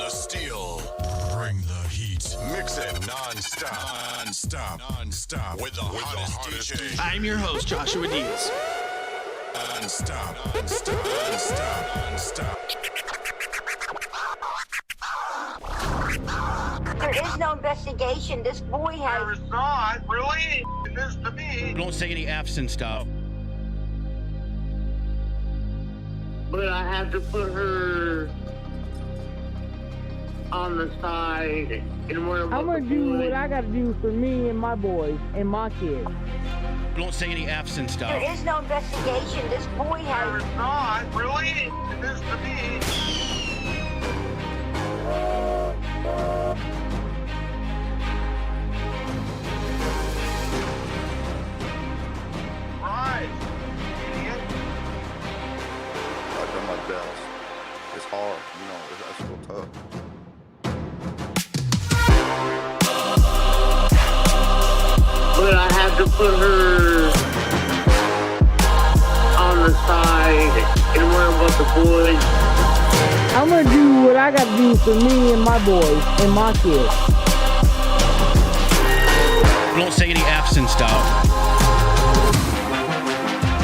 the steel. Bring the heat. Mix it non-stop. With the hottest DJ. I'm your host, Joshua Diaz. Non-stop. There is no investigation. This boy has... There is not, really? This to me. Don't say any F's and stuff. But I have to put her on the side and worry about I'm gonna do what I gotta do for me and my boys and my kids. Don't say any F's and stuff. There is no investigation. This boy There has... is not, really? This to me. Right, idiot. I've done my best. It's hard, that's real tough. But I have to put her on the side and worry about the boys. I'm gonna do what I gotta do for me and my boys and my kids. Don't say any F's and stuff.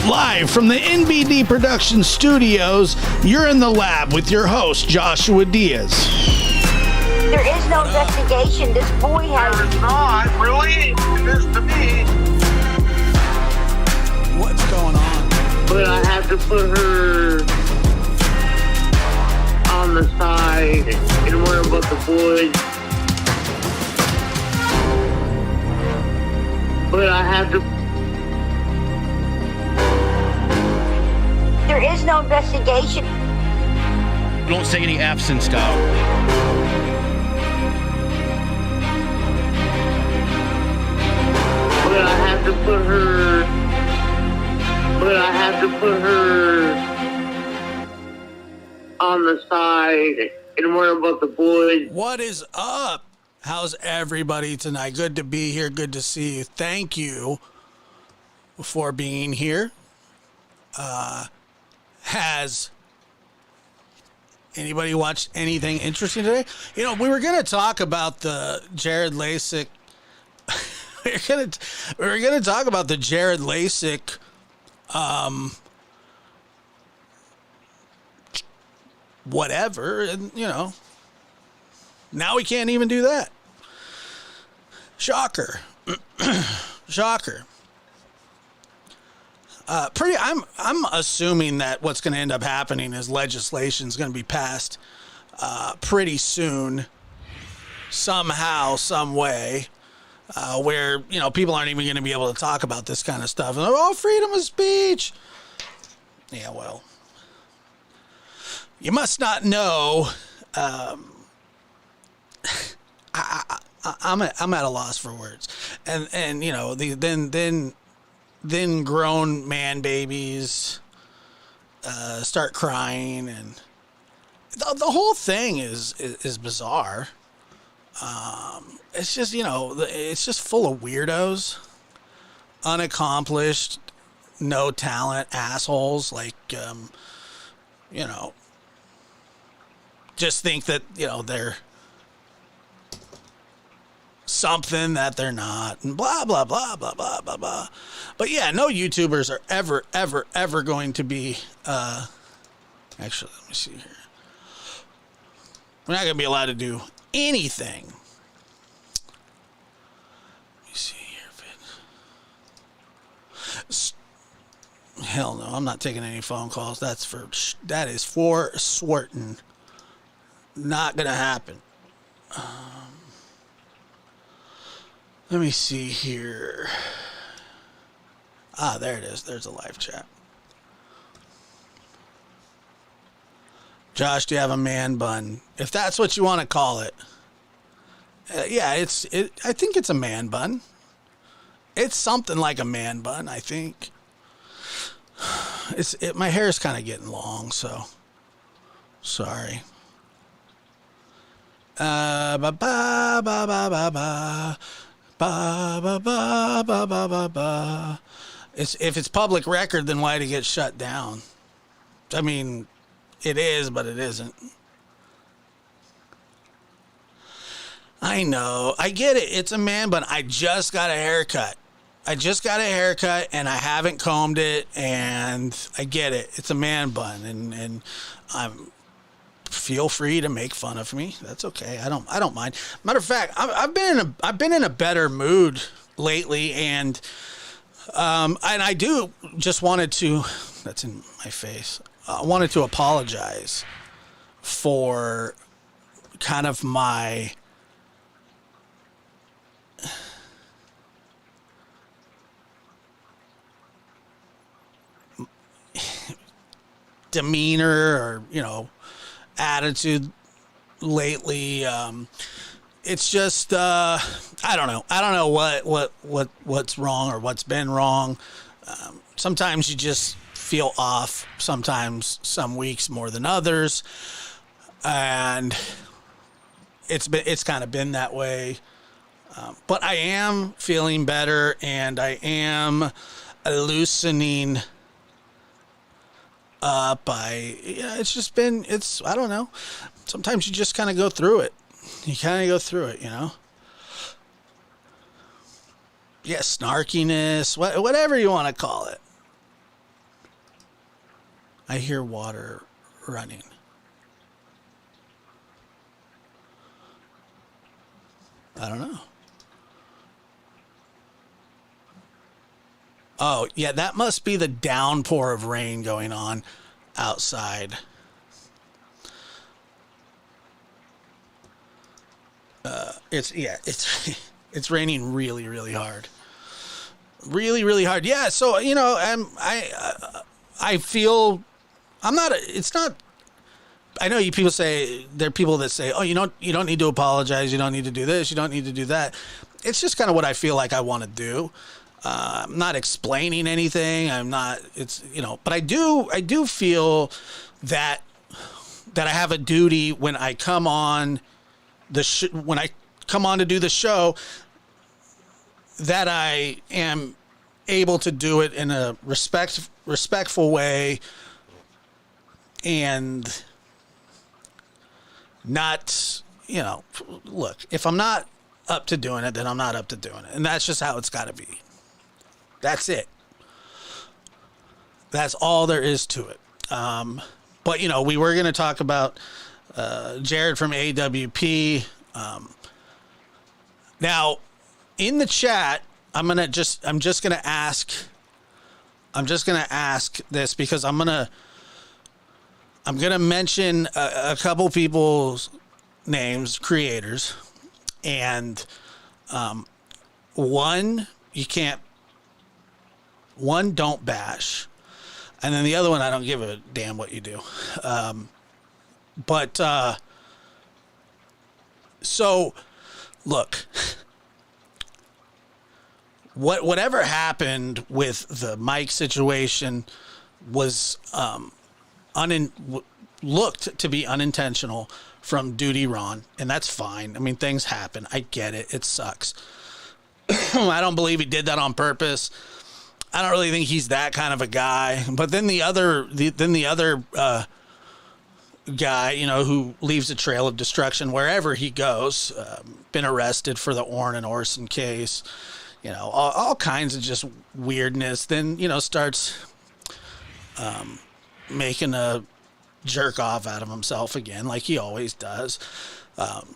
Live from the NBD Production Studios, you're in the lab with your host, Joshua Diaz. There is no investigation. This boy has... There is not, really? This to me. What's going on? But I have to put her on the side and worry about the boys. But I have to... There is no investigation. Don't say any F's and stuff. But I have to put her... But I have to put her on the side and worry about the boys. What is up? How's everybody tonight? Good to be here. Good to see you. Thank you for being here. Has anybody watched anything interesting today? We were going to talk about the Jared Lasik. we were gonna talk about the Jared Lasik whatever, and now we can't even do that. Shocker. Shocker. I'm assuming that what's going to end up happening is legislation is going to be passed pretty soon, somehow, some way, where people aren't even going to be able to talk about this kind of stuff. And freedom of speech. Yeah, well, you must not know. I'm at a loss for words, and then grown man babies start crying, and the whole thing is bizarre. It's just it's just full of weirdos, unaccomplished, no talent assholes, like just think that they're something that they're not, and blah blah blah blah blah blah blah. But yeah, no YouTubers are ever going to be actually, let me see here. We're not gonna be allowed to do anything. Let me see here. Hell no, I'm not taking any phone calls. That is for certain not gonna happen. Let me see here. There it is. There's a live chat. Josh, do you have a man bun? If that's what you want to call it. Yeah, I think it's a man bun. It's something like a man bun, I think. My hair's kind of getting long, so sorry. Ba ba ba ba ba ba. Ba, ba, ba, ba, ba, ba, ba. If it's public record, then why'd it get shut down? I mean, it is, but it isn't. I know. I get it. It's a man bun. I just got a haircut. And I haven't combed it, and I get it. It's a man bun, and feel free to make fun of me. That's okay. I don't mind. Matter of fact, I've been in a better mood lately, and I do just wanted to. That's in my face. I wanted to apologize for kind of my demeanor or, attitude lately. It's just, I don't know. I don't know what's wrong or what's been wrong. Sometimes you just feel off. Sometimes some weeks more than others. And it's kind of been that way. But I am feeling better, and I am loosening up. I don't know. Sometimes you just kind of go through it. Yeah, snarkiness, whatever you want to call it. I hear water running. I don't know. Oh, yeah, that must be the downpour of rain going on outside. It's raining really, really hard. Really, really hard. Yeah, so, I feel it's not. I know you people say, there are people that say, oh, you don't need to apologize. You don't need to do this. You don't need to do that. It's just kind of what I feel like I want to do. I'm not explaining anything. But I do feel that I have a duty when I come on when I come on to do the show, that I am able to do it in a respectful way, and not, look, if I'm not up to doing it, then I'm not up to doing it. And that's just how it's got to be. That's it. That's all there is to it. But, we were going to talk about Jared from AWP. Now, in the chat, I'm just going to ask this, because I'm going to mention a couple people's names, creators, and one don't bash, and then the other one, I don't give a damn what you do. So look, whatever happened with the mic situation was looked to be unintentional from Duty Ron, and that's fine. I mean, things happen. I get it. It sucks. I don't believe he did that on purpose. I don't really think he's that kind of a guy. But then the other guy, who leaves a trail of destruction wherever he goes, been arrested for the Orrin and Orson case, all kinds of just weirdness. Then, starts making a jerk off out of himself again, like he always does,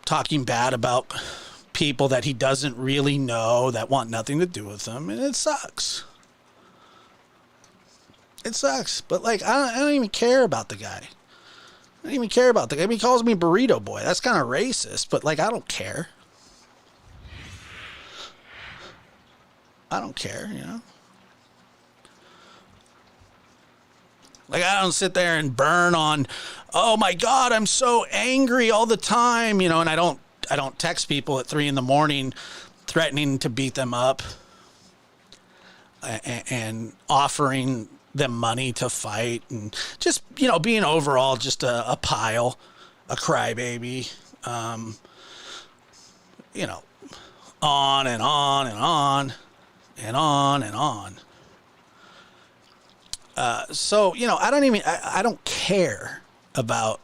talking bad about people that he doesn't really know, that want nothing to do with him, and it sucks. It sucks, but I don't even care about the guy. I don't even care about the guy. He calls me Burrito Boy. That's kind of racist, but I don't care. I don't care, I don't sit there and burn on, oh my God, I'm so angry all the time, and I don't text people at 3 a.m. threatening to beat them up and offering them money to fight, and just, being overall just a pile, a crybaby, on and on and on and on and on. So, I don't care about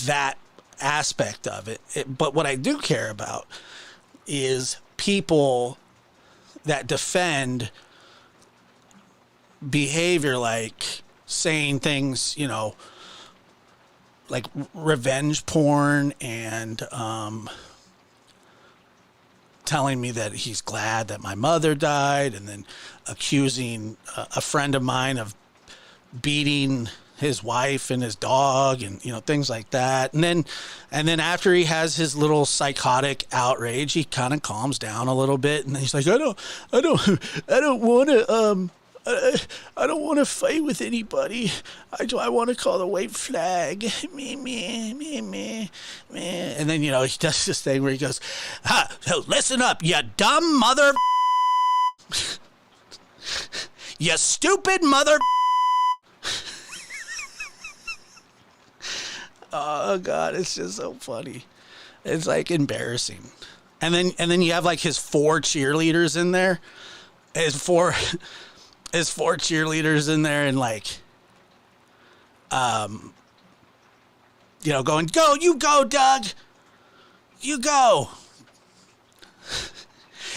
that aspect of it. But what I do care about is people that defend behavior like saying things, you know, like revenge porn and telling me that he's glad that my mother died, and then accusing a friend of mine of beating his wife and his dog, and, you know, things like that. And then after he has his little psychotic outrage, he kind of calms down a little bit, and he's like, I don't want to I don't want to fight with anybody. I want to call the white flag. Me. And then, you know, he does this thing where he goes, listen up, you dumb mother. You stupid mother. Oh, God, it's just so funny. It's like embarrassing. And then you have like his 4 cheerleaders in there. His four cheerleaders in there, and like, you know, going, go, you go, Doug. You go.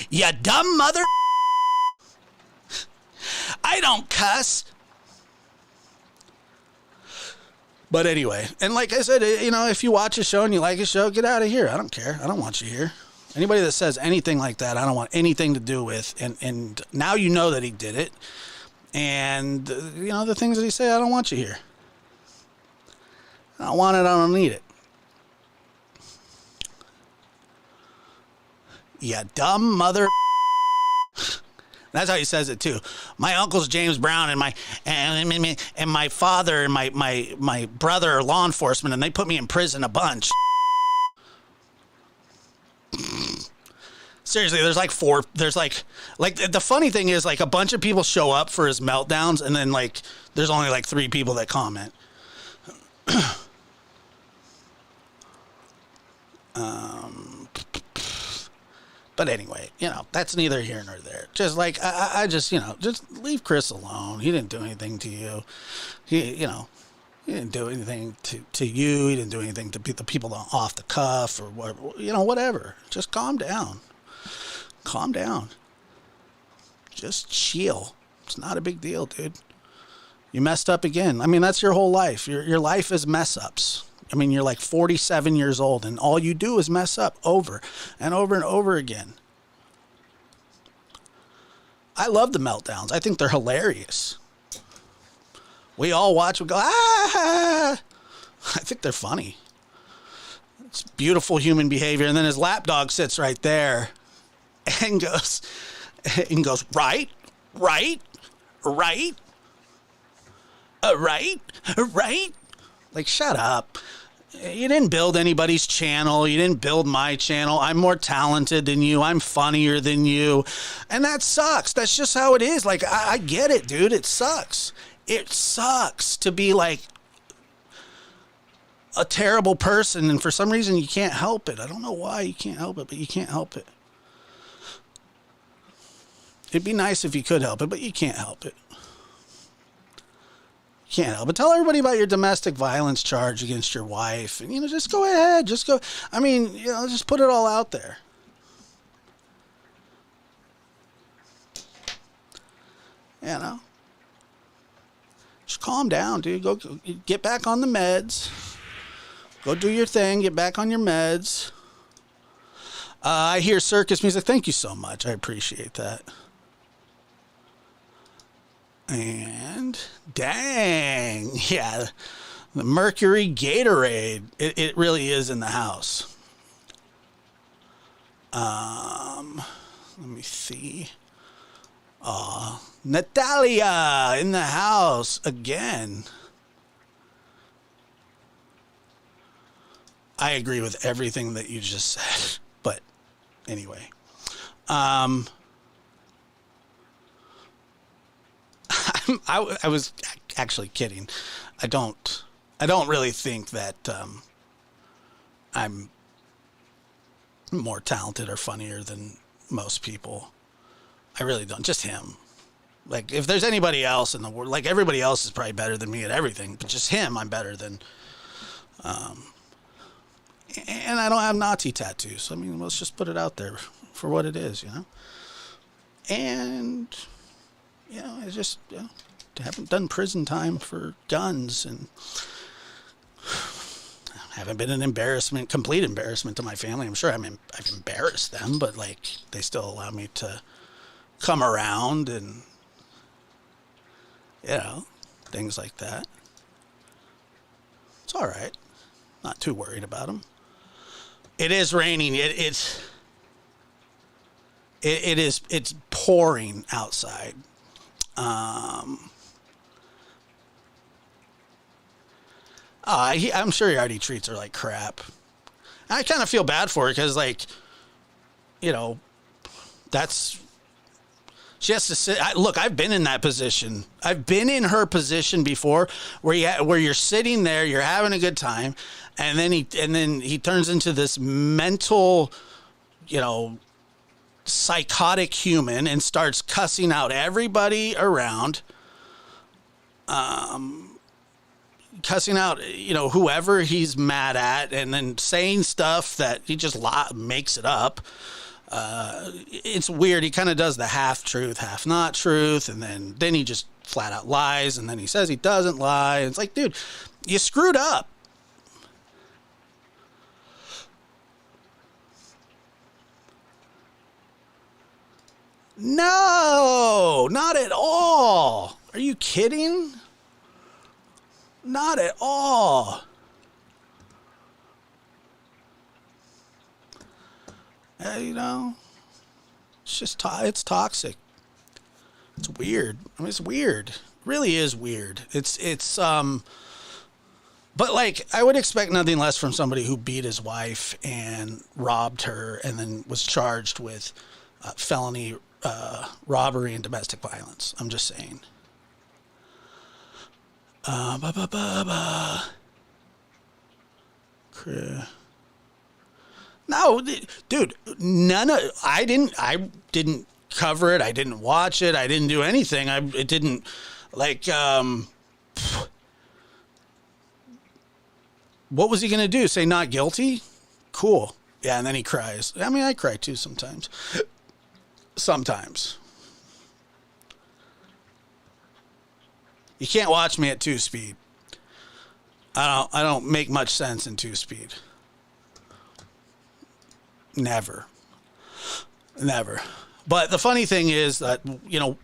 You dumb mother. I don't cuss. But anyway, and like I said, you know, if you watch a show and you like a show, get out of here. I don't care. I don't want you here. Anybody that says anything like that, I don't want anything to do with. And now you know that he did it. And, you know, the things that he said, I don't want you here. I don't want it. I don't need it. You dumb mother. That's how he says it too. My uncle's James Brown, and my father and my brother are law enforcement, and they put me in prison a bunch. Seriously, there's like 4. There's like the funny thing is, like, a bunch of people show up for his meltdowns, and then like there's only like 3 people that comment. But anyway, you know, that's neither here nor there. Just like, I just, you know, just leave Chris alone. He didn't do anything to you. He didn't do anything to you. He didn't do anything to the people off the cuff or whatever, you know, whatever. Just calm down. Calm down. Just chill. It's not a big deal, dude. You messed up again. I mean, that's your whole life. Your life is mess ups. I mean, you're like 47 years old, and all you do is mess up over and over and over again. I love the meltdowns. I think they're hilarious. We all watch and go, ah! I think they're funny. It's beautiful human behavior. And then his lapdog sits right there and goes, right. Like, shut up. You didn't build anybody's channel. You didn't build my channel. I'm more talented than you. I'm funnier than you. And that sucks. That's just how it is. Like, I get it, dude. It sucks. It sucks to be like a terrible person, and for some reason you can't help it. I don't know why you can't help it, but you can't help it. It'd be nice if you could help it, but you can't help it. Can't help it. Tell everybody about your domestic violence charge against your wife, and, you know, just go ahead. Just go. I mean, you know, just put it all out there. You know, just calm down, dude. Go get back on the meds. Go do your thing. Get back on your meds. I hear circus music. Thank you so much. I appreciate that. And dang, yeah, the Mercury Gatorade. It really is in the house. Let me see. Natalia in the house again. I agree with everything that you just said, but anyway, I was actually kidding. I don't really think that I'm more talented or funnier than most people. I really don't. Just him. Like, if there's anybody else in the world, like, everybody else is probably better than me at everything, but just him, I'm better than. And I don't have Nazi tattoos. I mean, let's just put it out there for what it is, you know? And, you know, I just, you know, haven't done prison time for guns, and haven't been an complete embarrassment to my family. I'm sure I've embarrassed them, but, like, they still allow me to come around and, you know, things like that. It's all right. Not too worried about them. It is raining. It's pouring outside. I'm sure he already treats her like crap. I kind of feel bad for her because, like, you know, she has to sit. Look, I've been in that position. I've been in her position before, where you're sitting there, you're having a good time, and then he turns into this mental, you know, psychotic human and starts cussing out everybody around. Cussing out, you know, whoever he's mad at, and then saying stuff that he just makes it up. It's weird. He kind of does the half truth, half not truth, and then he just flat out lies, and then he says he doesn't lie. It's like, dude, you screwed up. No, not at all. Are you kidding? Not at all. You know, it's just it's toxic. It's weird. I mean, it's weird. It really is weird. But, like, I would expect nothing less from somebody who beat his wife and robbed her and then was charged with felony robbery and domestic violence. I'm just saying. No, dude, I didn't cover it. I didn't watch it. I didn't do anything. It didn't, like, what was he going to do? Say not guilty? Cool. Yeah, and then he cries. I mean, I cry too sometimes. Sometimes. You can't watch me at 2-speed. I don't make much sense in 2-speed. Never. But the funny thing is that, you know,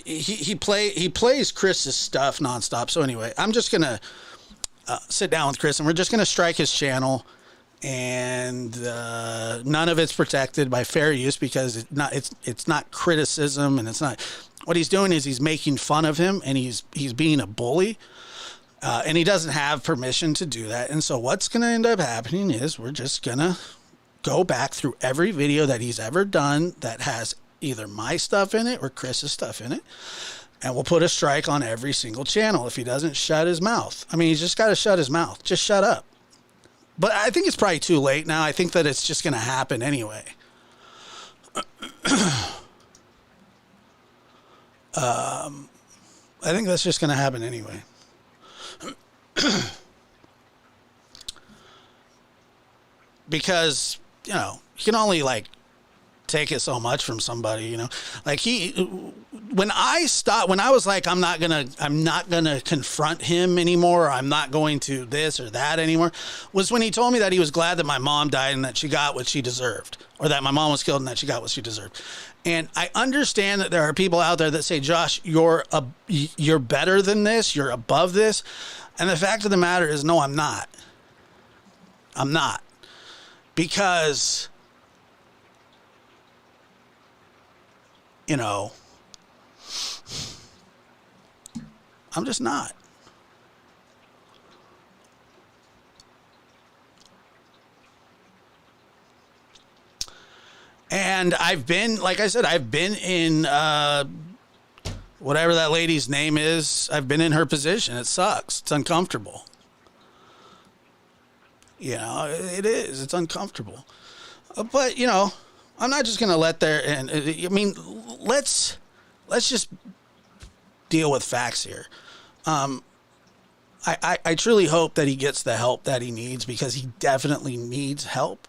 he plays Chris's stuff nonstop. So anyway, I'm just gonna sit down with Chris, and we're just gonna strike his channel, and none of it's protected by fair use because it's not criticism, and it's not. What he's doing is he's making fun of him, and he's being a bully, and he doesn't have permission to do that. And so what's going to end up happening is we're just going to go back through every video that he's ever done that has either my stuff in it or Chris's stuff in it, and we'll put a strike on every single channel if he doesn't shut his mouth. I mean, he's just got to shut his mouth. Just shut up. But I think it's probably too late now. I think that it's just going to happen anyway. I think that's just going to happen anyway. Because, you know, you can only, like, take it so much from somebody, you know. Like, when I was like, I'm not gonna confront him anymore, or I'm not going to this or that anymore, was when he told me that he was glad that my mom died and that she got what she deserved, or that my mom was killed and that she got what she deserved. And I understand that there are people out there that say, Josh, you're better than this, you're above this. And the fact of the matter is, no, I'm not. I'm not. Because, you know, I'm just not. And I've been, like I said, I've been in whatever that lady's name is. I've been in her position. It sucks. It's uncomfortable. You know, it is. It's uncomfortable. But, you know, I'm not just going to let there. And I mean, let's just deal with facts here. I truly hope that he gets the help that he needs, because he definitely needs help.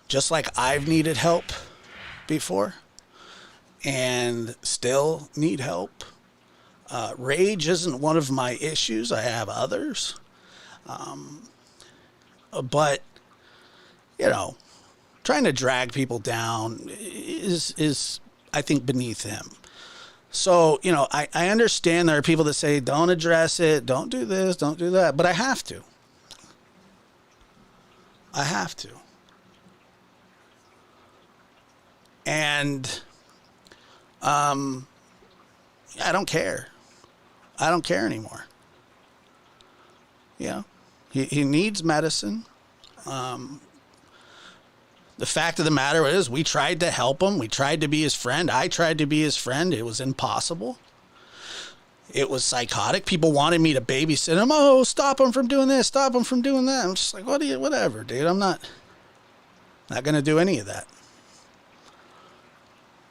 Just like I've needed help before and still need help. Rage isn't one of my issues. I have others. But, you know, trying to drag people down is I think, beneath him. So, you know, I understand there are people that say, don't address it, don't do this, don't do that. But I have to. I have to. And I don't care. I don't care anymore. You know, he needs medicine. The fact of the matter is, we tried to help him. We tried to be his friend. I tried to be his friend. It was impossible. It was psychotic. People wanted me to babysit him. Oh, stop him from doing this. Stop him from doing that. I'm just like, whatever, dude. I'm not going to do any of that.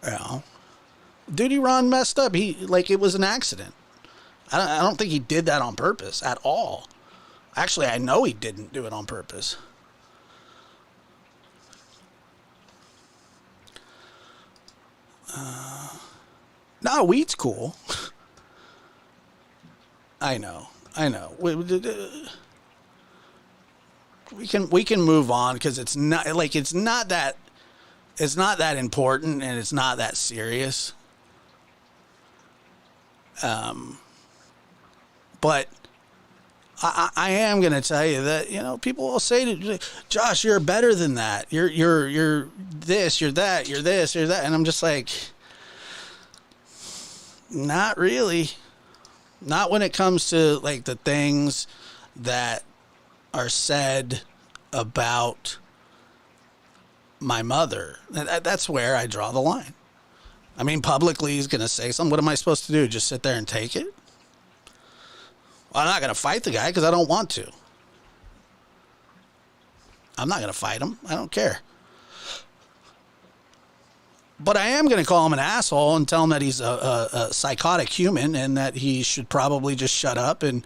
You know, Duty Ron messed up. It was an accident. I don't think he did that on purpose at all. Actually, I know he didn't do it on purpose. No, weed's cool. I know. We can move on, because it's not that important, and it's not that serious. But I am going to tell you that, you know, people will say to Josh, you're better than that. You're this, you're that, you're this, you're that. And I'm just like, not really. Not when it comes to, like, the things that are said about my mother. That's where I draw the line. I mean, publicly he's going to say something. What am I supposed to do? Just sit there and take it? Well, I'm not going to fight the guy, because I don't want to. I'm not going to fight him. I don't care. But I am going to call him an asshole and tell him that he's a psychotic human, and that he should probably just shut up and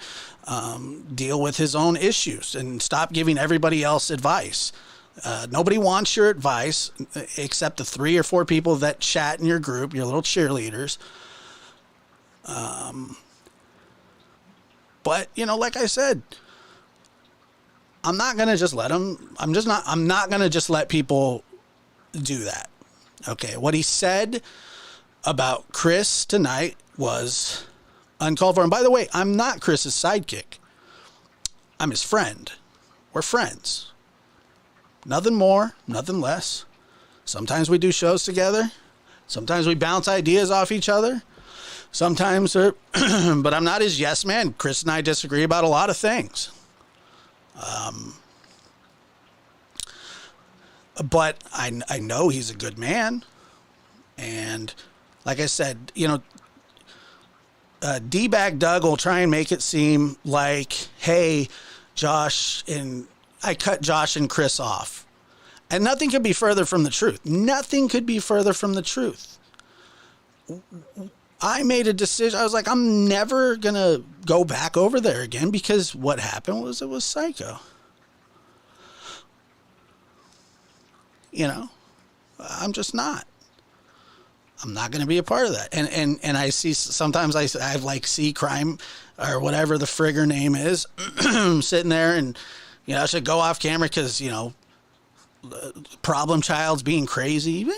deal with his own issues and stop giving everybody else advice. Nobody wants your advice except the 3 or 4 people that chat in your group, your little cheerleaders. But, you know, like I said, I'm not going to just let him. I'm not going to just let people do that. Okay. What he said about Chris tonight was uncalled for. And by the way, I'm not Chris's sidekick. I'm his friend. We're friends. Nothing more, nothing less. Sometimes we do shows together. Sometimes we bounce ideas off each other. Sometimes, but I'm not his yes man. Chris and I disagree about a lot of things. But I know he's a good man. And like I said, you know, D-Bag Doug will try and make it seem like, hey, I cut Josh and Chris off. And nothing could be further from the truth. Nothing could be further from the truth. I made a decision. I was like, I'm never going to go back over there again, because what happened was, it was psycho. You know, I'm just not. I'm not going to be a part of that. And I see, sometimes I see crime, or whatever the frigger name is, sitting there, and, you know, I should go off camera because, you know, problem child's being crazy.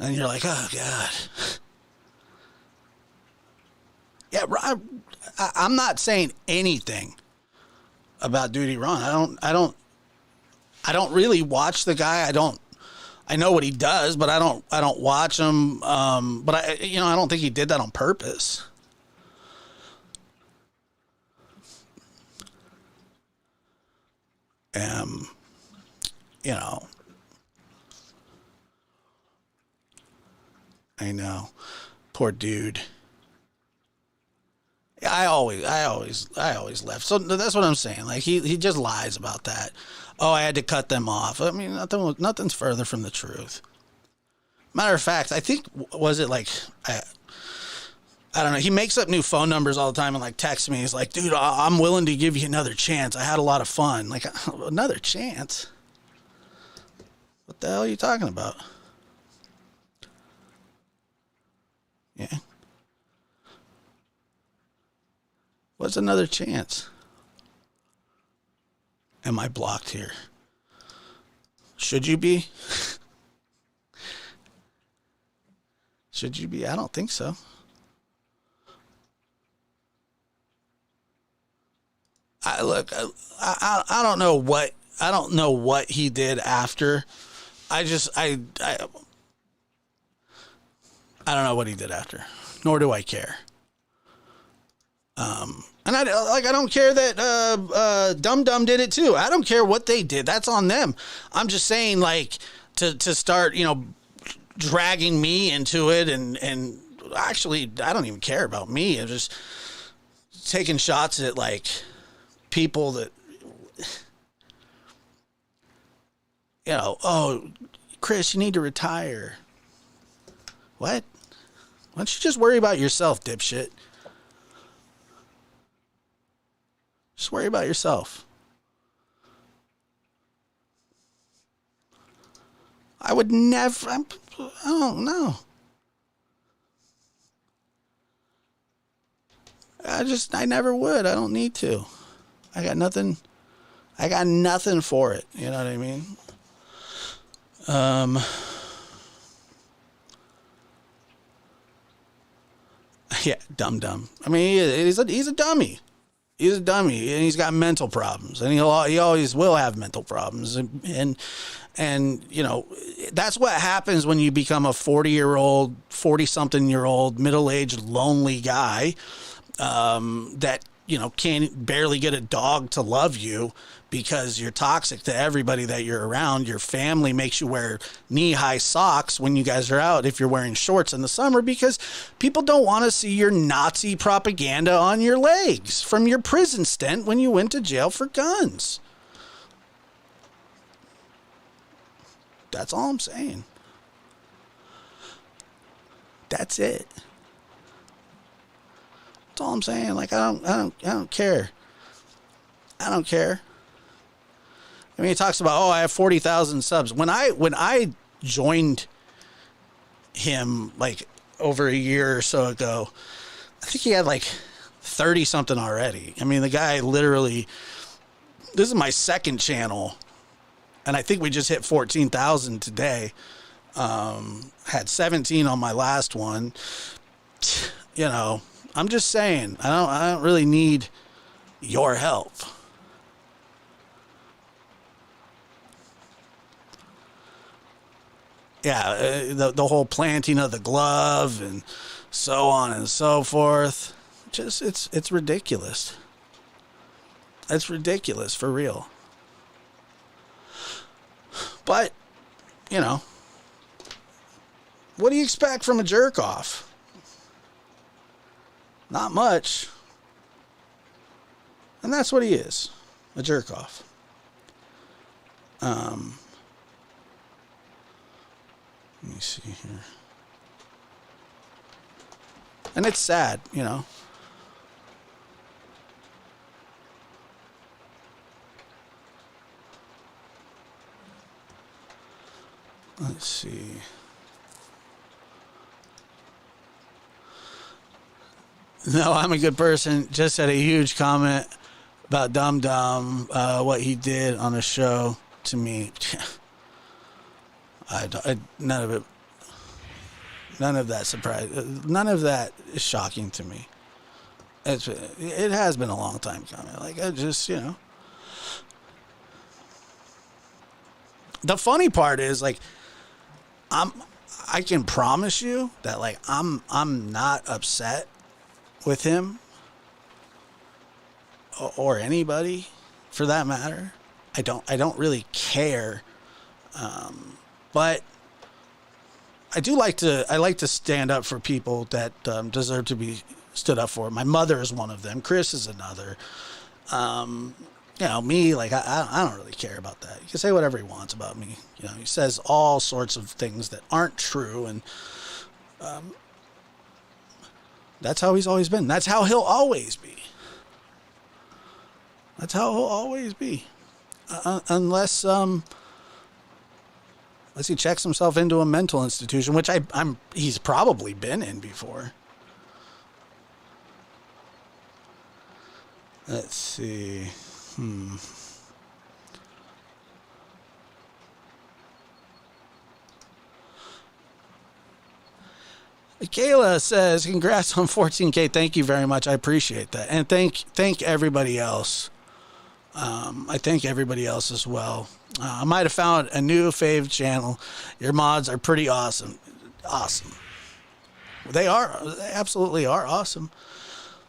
And you're like, oh God. Yeah, I'm not saying anything about Duty Ron. I don't really watch the guy. I know what he does, but I don't watch him. But I don't think he did that on purpose. You know, I know, poor dude. I always left. So that's what I'm saying. Like, he just lies about that. Oh, I had to cut them off. I mean, nothing's further from the truth. Matter of fact, I think, was it like, I don't know. He makes up new phone numbers all the time and like texts me. He's like, dude, I'm willing to give you another chance. I had a lot of fun. Like, another chance? What the hell are you talking about? Yeah. What's another chance? Am I blocked here? Should you be? Should you be? I don't think so. I don't know what he did after. I don't know what he did after, nor do I care. And I don't care that Dum Dum did it too. I don't care what they did. That's on them. I'm just saying, like, to start, dragging me into it, and actually, I don't even care about me. I'm just taking shots at like people that, oh, Chris, you need to retire. What? Why don't you just worry about yourself, dipshit? Just worry about yourself. I would never, I don't know. I never would. I don't need to. I got nothing for it. You know what I mean? Yeah, Dum. I mean, he's a dummy. He's a dummy, and he's got mental problems, and he always will have mental problems, and that's what happens when you become a 40-something-year-old, middle-aged, lonely guy that can't barely get a dog to love you because you're toxic to everybody that you're around. Your family makes you wear knee-high socks when you guys are out if you're wearing shorts in the summer because people don't want to see your Nazi propaganda on your legs from your prison stint when you went to jail for guns. That's all I'm saying. That's it. That's all I'm saying. Like, I don't care. I don't care. I mean, he talks about, I have 40,000 subs. When I joined him like over a year or so ago, I think he had like 30 something already. I mean, the guy literally, this is my second channel, and I think we just hit 14,000 today. Had 17 on my last one. I'm just saying, I don't really need your help. Yeah, the whole planting of the glove and so on and so forth. Just it's ridiculous. It's ridiculous for real. But, what do you expect from a jerk off? Not much. And that's what he is, a jerk off. Let me see here. And it's sad, Let's see. No, I'm a good person. Just had a huge comment about Dum Dum, what he did on the show to me. None of that surprised. None of that is shocking to me. It has been a long time coming. Like, I just, the funny part is, like, I can promise you that, like, I'm not upset with him or anybody for that matter. I don't really care. But I like to stand up for people that deserve to be stood up for. My mother is one of them. Chris is another. Me, like, I don't really care about that. He can say whatever he wants about me. He says all sorts of things that aren't true. And That's how he's always been. That's how he'll always be. That's how he'll always be. Unless he checks himself into a mental institution, which he's probably been in before. Let's see. Kayla says, congrats on 14K. Thank you very much. I appreciate that. And thank everybody else. I thank everybody else as well. I might have found a new fave channel. Your mods are pretty awesome. Awesome. They are. They absolutely are awesome.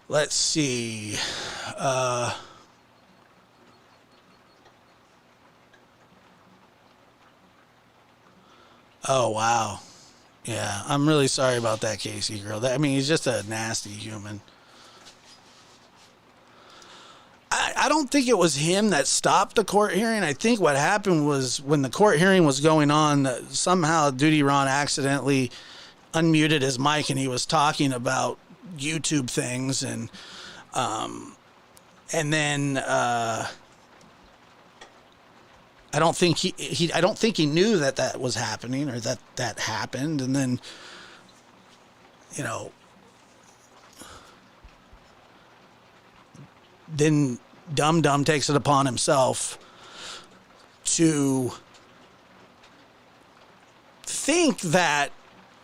Let's see. Oh, wow. Yeah, I'm really sorry about that, Casey girl. He's just a nasty human. I don't think it was him that stopped the court hearing. I think what happened was when the court hearing was going on, somehow Duty Ron accidentally unmuted his mic and he was talking about YouTube things and then I don't think he knew that was happening or that happened, and then then Dum Dum takes it upon himself to think that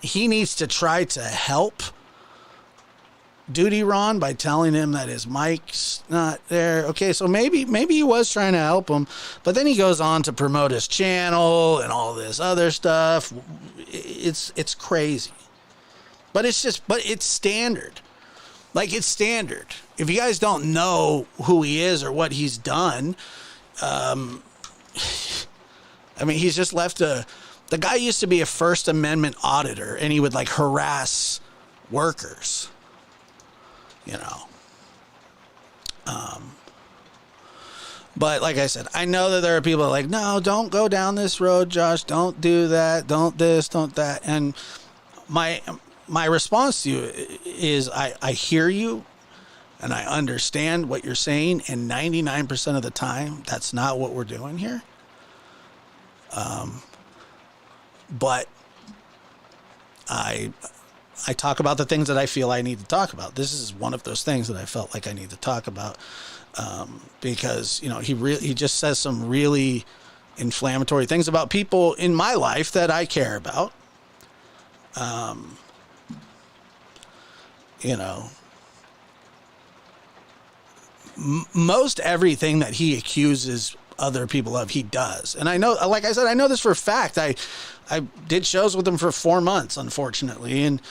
he needs to try to help Duty Ron by telling him that his mic's not there. Okay, so maybe he was trying to help him, but then he goes on to promote his channel and all this other stuff. It's crazy. But it's standard. Like, it's standard. If you guys don't know who he is or what he's done, he's just left the guy used to be a First Amendment auditor, and he would harass workers, But like I said, I know that there are people that are like, no, don't go down this road, Josh. Don't do that. Don't this, don't that. And my response to you is I hear you and I understand what you're saying. And 99% of the time, that's not what we're doing here. But I talk about the things that I feel I need to talk about. This is one of those things that I felt like I need to talk about. Because, he just says some really inflammatory things about people in my life that I care about. Most everything that he accuses other people of, he does. And I know, like I said, I know this for a fact. I did shows with him for 4 months, unfortunately, and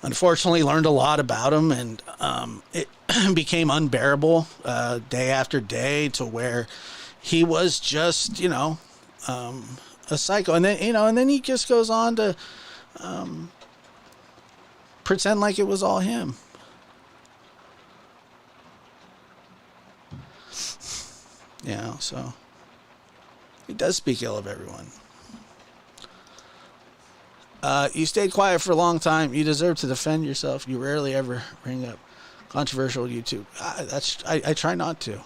unfortunately learned a lot about him, and it became unbearable day after day to where he was just, a psycho. And then he just goes on to pretend like it was all him. So he does speak ill of everyone. You stayed quiet for a long time. You deserve to defend yourself. You rarely ever bring up controversial YouTube. I try not to.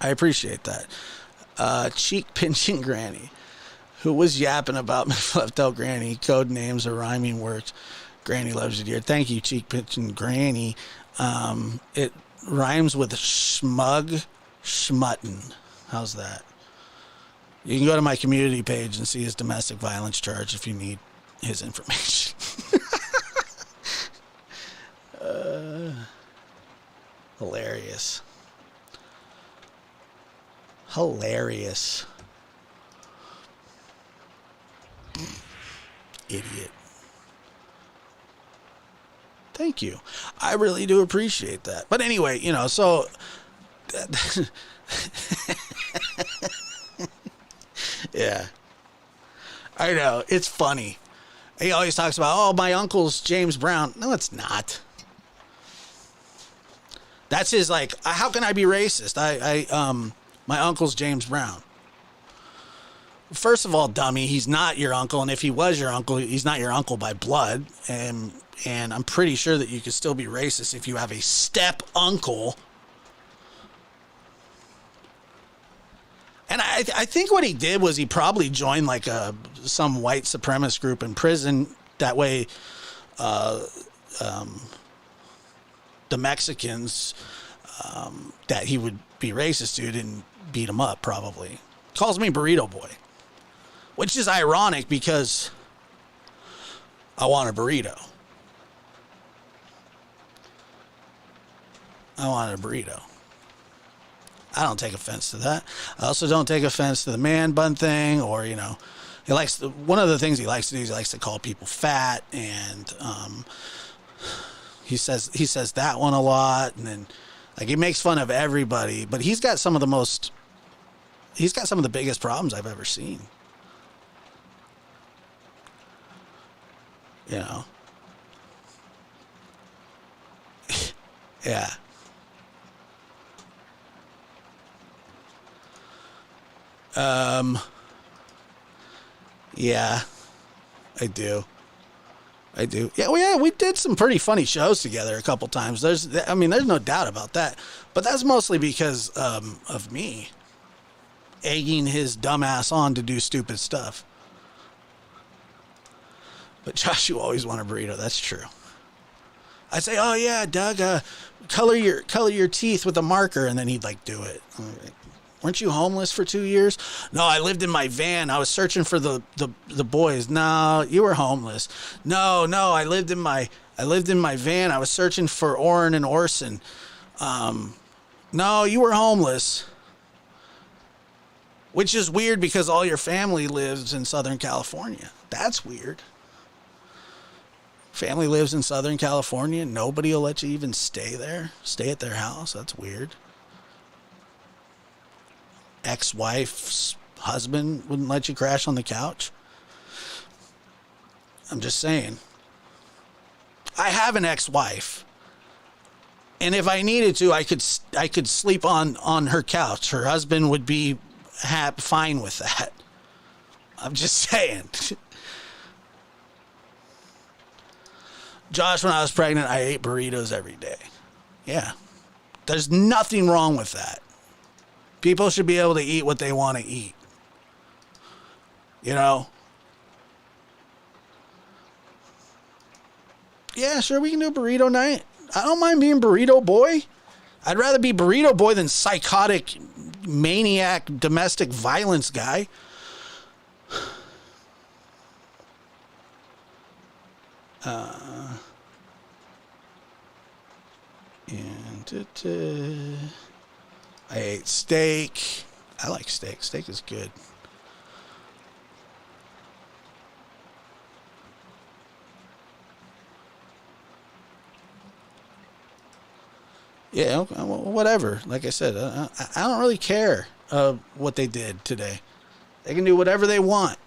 I appreciate that. Cheek pinching Granny, who was yapping about left out Granny, code names or rhyming words. Granny loves you, dear. Thank you, Cheek pinching Granny. It rhymes with schmug, schmutton. How's that? You can go to my community page and see his domestic violence charge if you need his information. Hilarious. Idiot. Thank you. I really do appreciate that. But anyway, so yeah. I know. It's funny. He always talks about, oh, my uncle's James Brown. No, it's not. That's his, how can I be racist? My uncle's James Brown. first of all, dummy, he's not your uncle, and if he was your uncle, he's not your uncle by blood, and I'm pretty sure that you could still be racist if you have a step uncle. And I think what he did was he probably joined like some white supremacist group in prison. That way, the Mexicans that he would be racist to didn't beat him up, probably. Calls me Burrito Boy, which is ironic because I want a burrito. I want a burrito. I don't take offense to that. I also don't take offense to the man bun thing, or, he likes one of the things he likes to do is he likes to call people fat, and he says that one a lot, and then like he makes fun of everybody, but he's got some of the biggest problems I've ever seen. Yeah. Yeah, I do. Yeah, we did some pretty funny shows together a couple times. There's no doubt about that. But that's mostly because of me egging his dumbass on to do stupid stuff. But Josh, you always want a burrito. That's true. I say, oh yeah, Doug, color your teeth with a marker, and then he'd like do it. Weren't you homeless for 2 years? No, I lived in my van. I was searching for the boys. No, you were homeless. No, I lived in my van. I was searching for Orrin and Orson. No, you were homeless. Which is weird because all your family lives in Southern California. That's weird. Family lives in Southern California. Nobody will let you even stay there. Stay at their house. That's weird. Ex-wife's husband wouldn't let you crash on the couch. I'm just saying. I have an ex-wife, and if I needed to, I could sleep on her couch. Her husband would be fine with that. I'm just saying. Josh, when I was pregnant, I ate burritos every day. Yeah. There's nothing wrong with that. People should be able to eat what they want to eat. Yeah, sure, we can do burrito night. I don't mind being Burrito Boy. I'd rather be Burrito Boy than psychotic, maniac, domestic violence guy. I ate steak. I like steak. Steak is good. Yeah, whatever. Like I said, I don't really care what they did today. They can do whatever they want.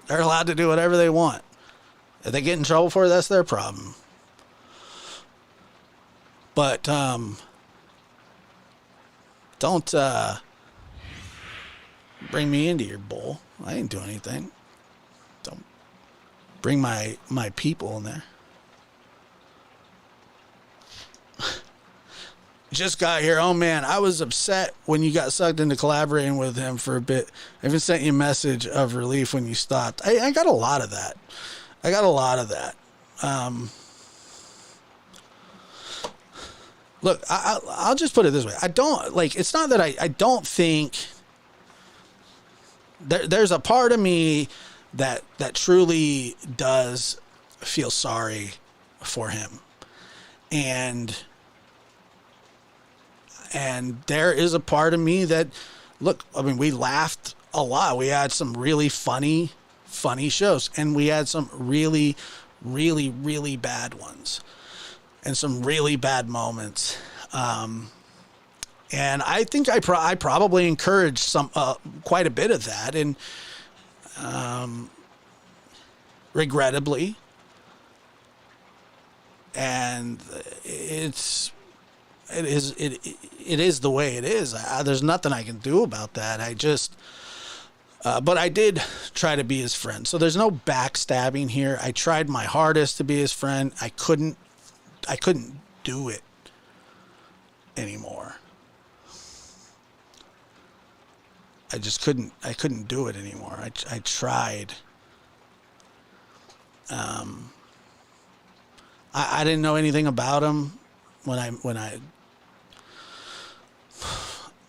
They're allowed to do whatever they want. If they get in trouble for it, that's their problem. But don't bring me into your bowl. I didn't do anything. Don't bring my people in there. Just got here. Oh man, I was upset when you got sucked into collaborating with him for a bit. I even sent you a message of relief when you stopped. I got a lot of that. Look, I'll just put it this way. I don't like. It's not that I don't think. There's a part of me that truly does feel sorry for him, and there is a part of me that, look, I mean, we laughed a lot. We had some really funny shows, and we had some really, really, really bad ones, and some really bad moments. And I think I probably encouraged some quite a bit of that, and regrettably, and it is the way it is. There's nothing I can do about that. I just But I did try to be his friend. So there's no backstabbing here. I tried my hardest to be his friend. I couldn't do it anymore. I just couldn't do it anymore. I tried. I didn't know anything about him when I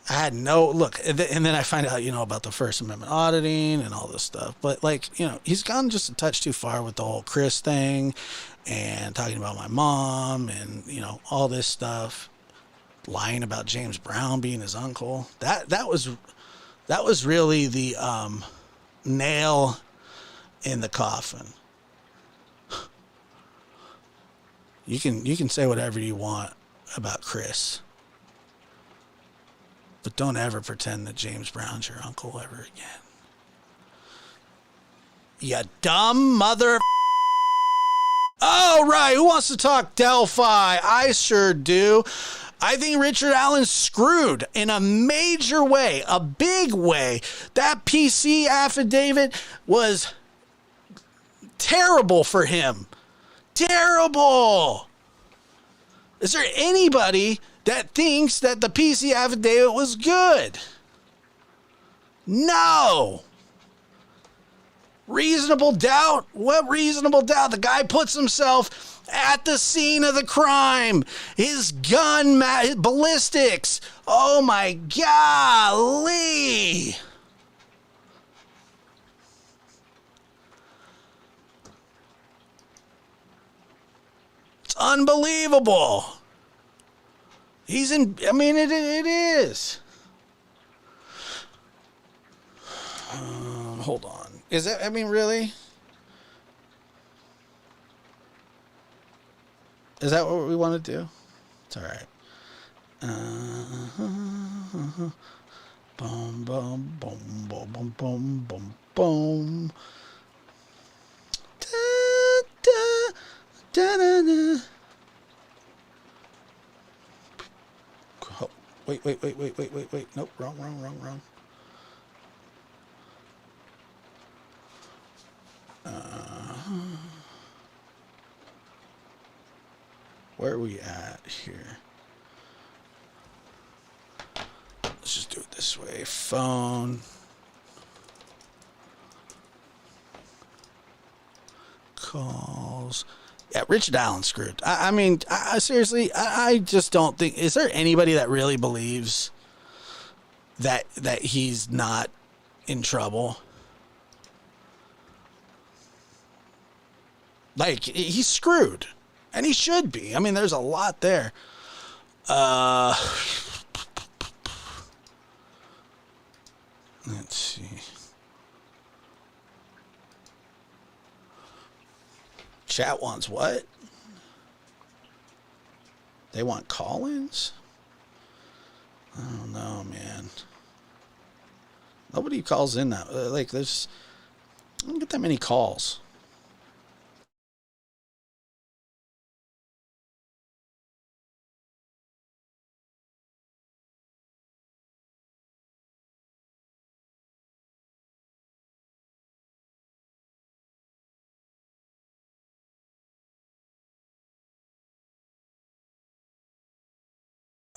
had no look, and then I find out, about the First Amendment auditing and all this stuff. But he's gone just a touch too far with the whole Chris thing and talking about my mom and, all this stuff, lying about James Brown being his uncle. That was really the nail in the coffin. You can say whatever you want about Chris, but don't ever pretend that James Brown's your uncle ever again. You dumb mother. Oh, right. Who wants to talk Delphi? I sure do. I think Richard Allen's screwed in a major way, a big way. That PC affidavit was terrible for him. Terrible. Is there anybody that thinks that the PC affidavit was good? No. Reasonable doubt? What reasonable doubt? The guy puts himself at the scene of the crime. His gun, his ballistics. Oh my golly. It's unbelievable. It is. Hold on. Is that, really? Is that what we want to do? It's all right. Boom, boom, boom, boom, boom, boom, boom, boom. Da, da, da, da, da. Oh, wait. Nope, wrong. Where are we at here? Let's just do it this way. Phone. Calls. Yeah, Richard Allen screwed. I seriously, I just don't think. Is there anybody that really believes that he's not in trouble? Like, he's screwed. And he should be. There's a lot there. Let's see. Chat wants what? They want call-ins? I don't know, man. Nobody calls in that. I don't get that many calls.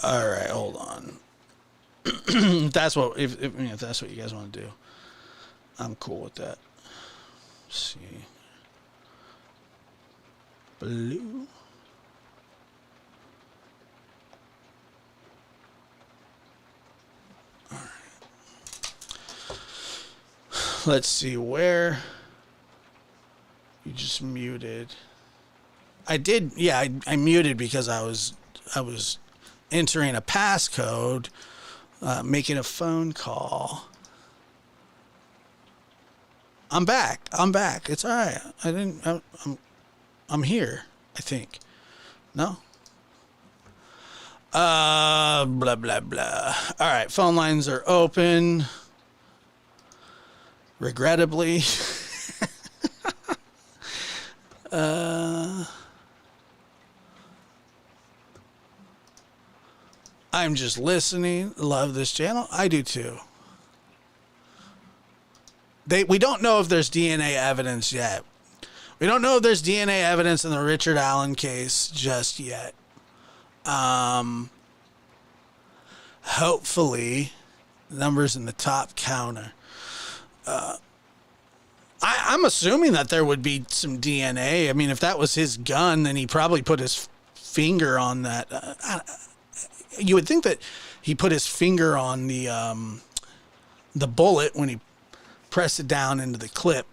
All right, hold on. if that's what you guys want to do, I'm cool with that. Let's see. Blue. All right. Let's see where you just muted. I did. Yeah, I muted because I was entering a passcode, making a phone call. I'm back. It's all right. I'm here, I think. No? Blah, blah, blah. All right. Phone lines are open. Regrettably. I'm just listening. Love this channel. I do too. We don't know if there's DNA evidence yet. We don't know if there's DNA evidence in the Richard Allen case just yet. Hopefully, numbers in the top counter. I'm assuming that there would be some DNA. I mean, if that was his gun, then he probably put his finger on that. You would think that he put his finger on the bullet when he pressed it down into the clip.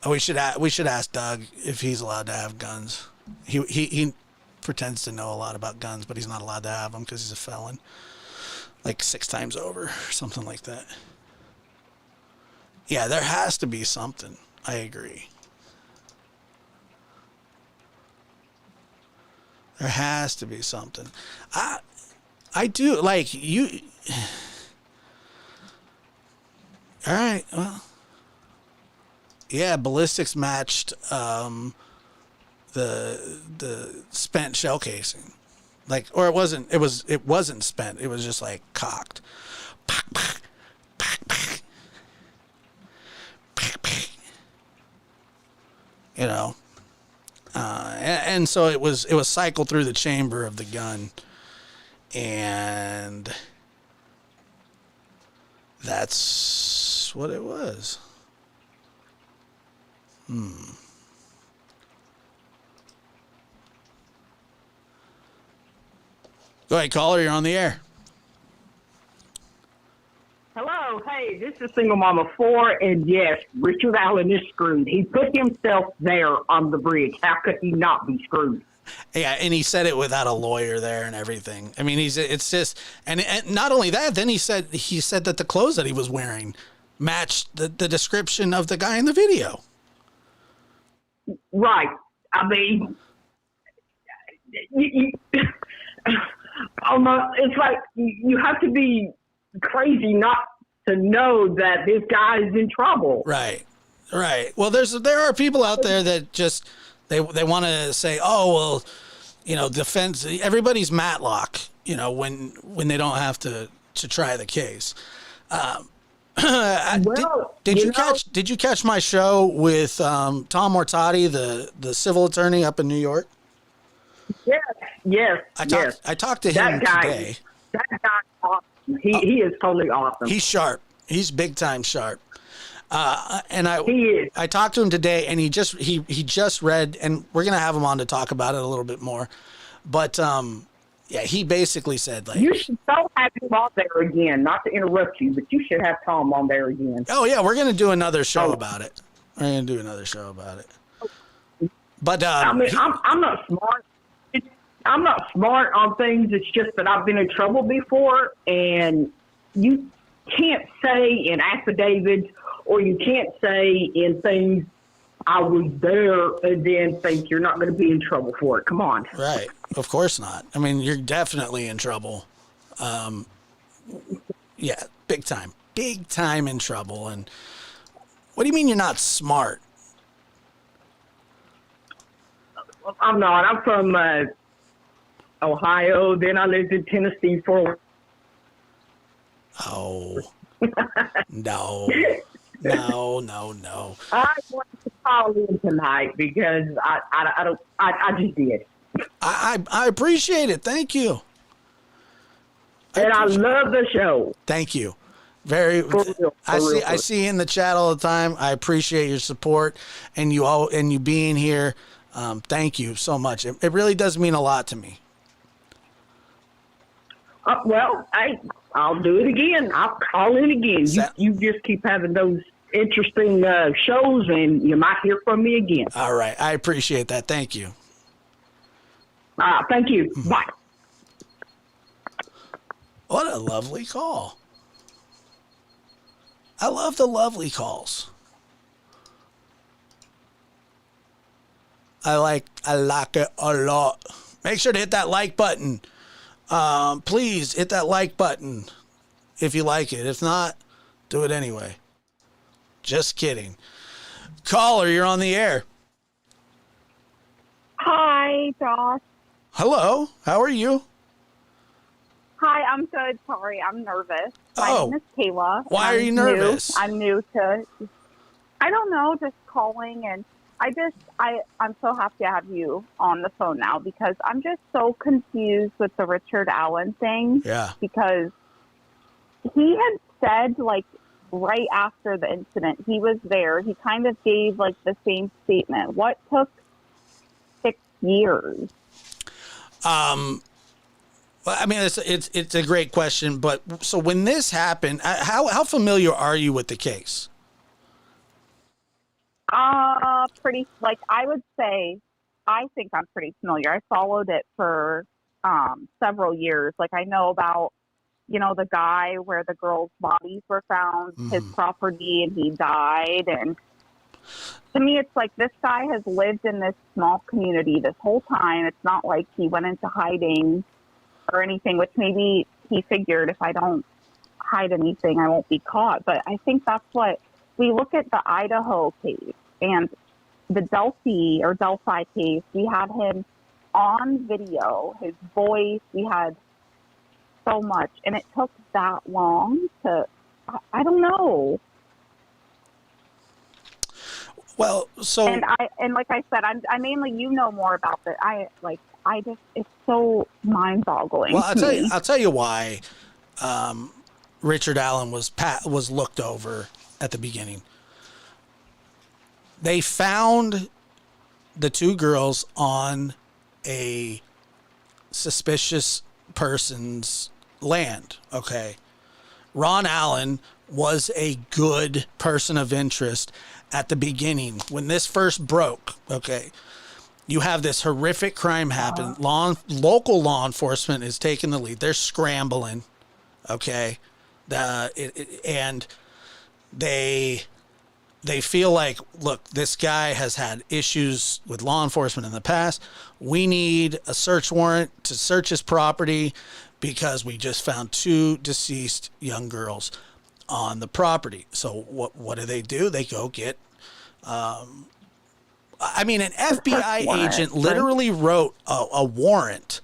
Oh, we should ask Doug if he's allowed to have guns. He pretends to know a lot about guns, but he's not allowed to have them because he's a felon, like 6 times over or something like that. Yeah, there has to be something. I agree. There has to be something. I do like you. All right. Well, yeah, ballistics matched the spent shell casing, like, or it wasn't. It wasn't spent. It was just like cocked. You know, and so it was cycled through the chamber of the gun, and that's what it was. Go ahead, caller. You're on the air. Hello, hey, this is Single Mama 4, and yes, Richard Allen is screwed. He put himself there on the bridge. How could he not be screwed? Yeah, and he said it without a lawyer there and everything. I mean, it's just, and not only that, then he said that the clothes that he was wearing matched the description of the guy in the video. Right. I mean, it's like you have to be crazy not to know that this guy is in trouble. Right. Well, there are people out there that just they want to say, oh well, you know, defense. Everybody's Matlock, you know, when they don't have to try the case. Did you catch my show with Tom Mortati, the civil attorney up in New York? Yes. I talked to him today. That guy's awesome. He is totally awesome. He's sharp. He's big time sharp. He is. I talked to him today, and he just read, and we're gonna have him on to talk about it a little bit more. But yeah, he basically said, like, you should so have him on there again. Not to interrupt you, but you should have Tom on there again. Oh yeah, we're gonna do another show about it. But I mean, I'm not smart. I'm not smart on things. It's just that I've been in trouble before, and you can't say in affidavits, or you can't say in things, I was there, and then think you're not going to be in trouble for it. Come on. Right. Of course not. I mean, you're definitely in trouble. Yeah, big time in trouble. And what do you mean you're not smart? I'm not. I'm from Ohio. Then I lived in Tennessee for a while. Oh, no. I wanted to call in tonight because I just did. I appreciate it. Thank you. I love the show. Thank you. I see in the chat all the time. I appreciate your support and you being here. Thank you so much. It really does mean a lot to me. Well, I'll do it again. I'll call in again. You just keep having those interesting shows, and you might hear from me again. All right. I appreciate that. Thank you. Thank you. Bye. What a lovely call. I love the lovely calls. I like it a lot. Make sure to hit that like button. Please hit that like button if you like it. If not, do it anyway. Just kidding. Caller, you're on the air. Hi, Josh. Hello. How are you? Hi, Hi, I'm good. Sorry, I'm nervous. My Oh. name is Kayla. Why are you nervous? I'm new to, I don't know, just calling. And I'm so happy to have you on the phone now because I'm just so confused with the Richard Allen thing. Yeah. Because he had said, like, right after the incident, he was there. He kind of gave, like, the same statement. What took 6 years? Well, I mean, it's a great question, but so when this happened, how familiar are you with the case? Pretty, like, I would say, I think I'm pretty familiar. I followed it for several years. Like, I know about, the guy where the girls' bodies were found, his property, and he died. And to me, it's like this guy has lived in this small community this whole time. It's not like he went into hiding or anything, which maybe he figured if I don't hide anything, I won't be caught. But I think that's what we look at the Idaho case and the Delphi case. We had him on video, his voice, we had so much, and it took that long to, I don't know. Well, so and like I said, I mainly more about that. It's so mind-boggling. Well, I'll tell you why Richard Allen was looked over at the beginning. They found the two girls on a suspicious person's land. Okay, Ron Allen was a good person of interest at the beginning when this first broke. Okay. You have this horrific crime happen. Local law enforcement is taking the lead. They're scrambling, okay, and they feel like, look, this guy has had issues with law enforcement in the past. We need a search warrant to search his property because we just found 2 deceased young girls on the property. So what do? They go get. An FBI agent literally wrote a warrant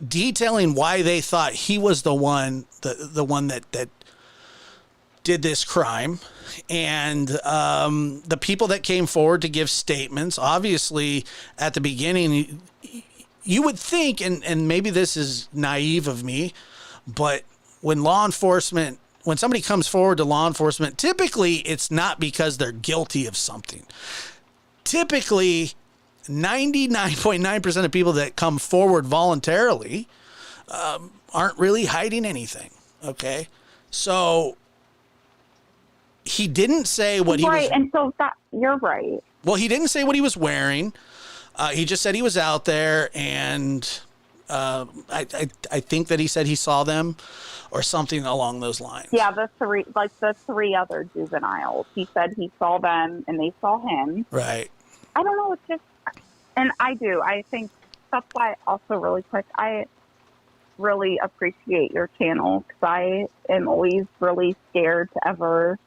detailing why they thought he was the one that did this crime. And the people that came forward to give statements, obviously at the beginning, you would think, and maybe this is naive of me, but when somebody comes forward to law enforcement, typically it's not because they're guilty of something. Typically, 99.9% of people that come forward voluntarily aren't really hiding anything. Okay, so he didn't say what he was. Right, and so you're right. Well, he didn't say what he was wearing. He just said he was out there, and I think that he said he saw them or something along those lines. Yeah, the three other juveniles. He said he saw them and they saw him. Right. I don't know. It's just, and I think that's why also really quick, I really appreciate your channel because I am always really scared to ever,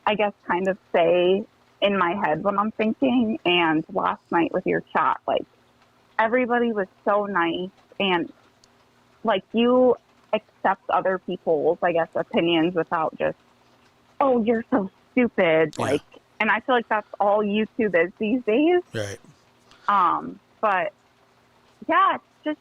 I guess, kind of say in my head what I'm thinking. And last night with your chat, like, everybody was so nice and, like, you accept other people's, I guess, opinions without just, oh, you're so stupid. Yeah. Like, and I feel like that's all YouTube is these days. Right. But yeah, it's just,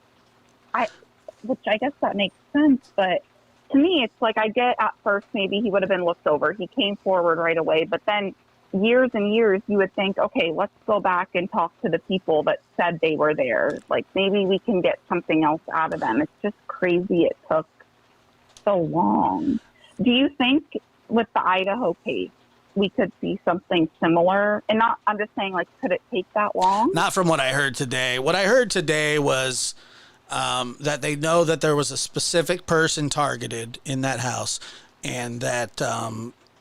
which I guess that makes sense, but to me, it's like I get at first maybe he would have been looked over. He came forward right away, but then years and years you would think, okay, let's go back and talk to the people that said they were there. Like maybe we can get something else out of them. It's just crazy it took so long. Do you think with the Idaho case, we could see something similar? And I'm just saying, like, could it take that long? Not from what I heard today. What I heard today was that they know that there was a specific person targeted in that house, and that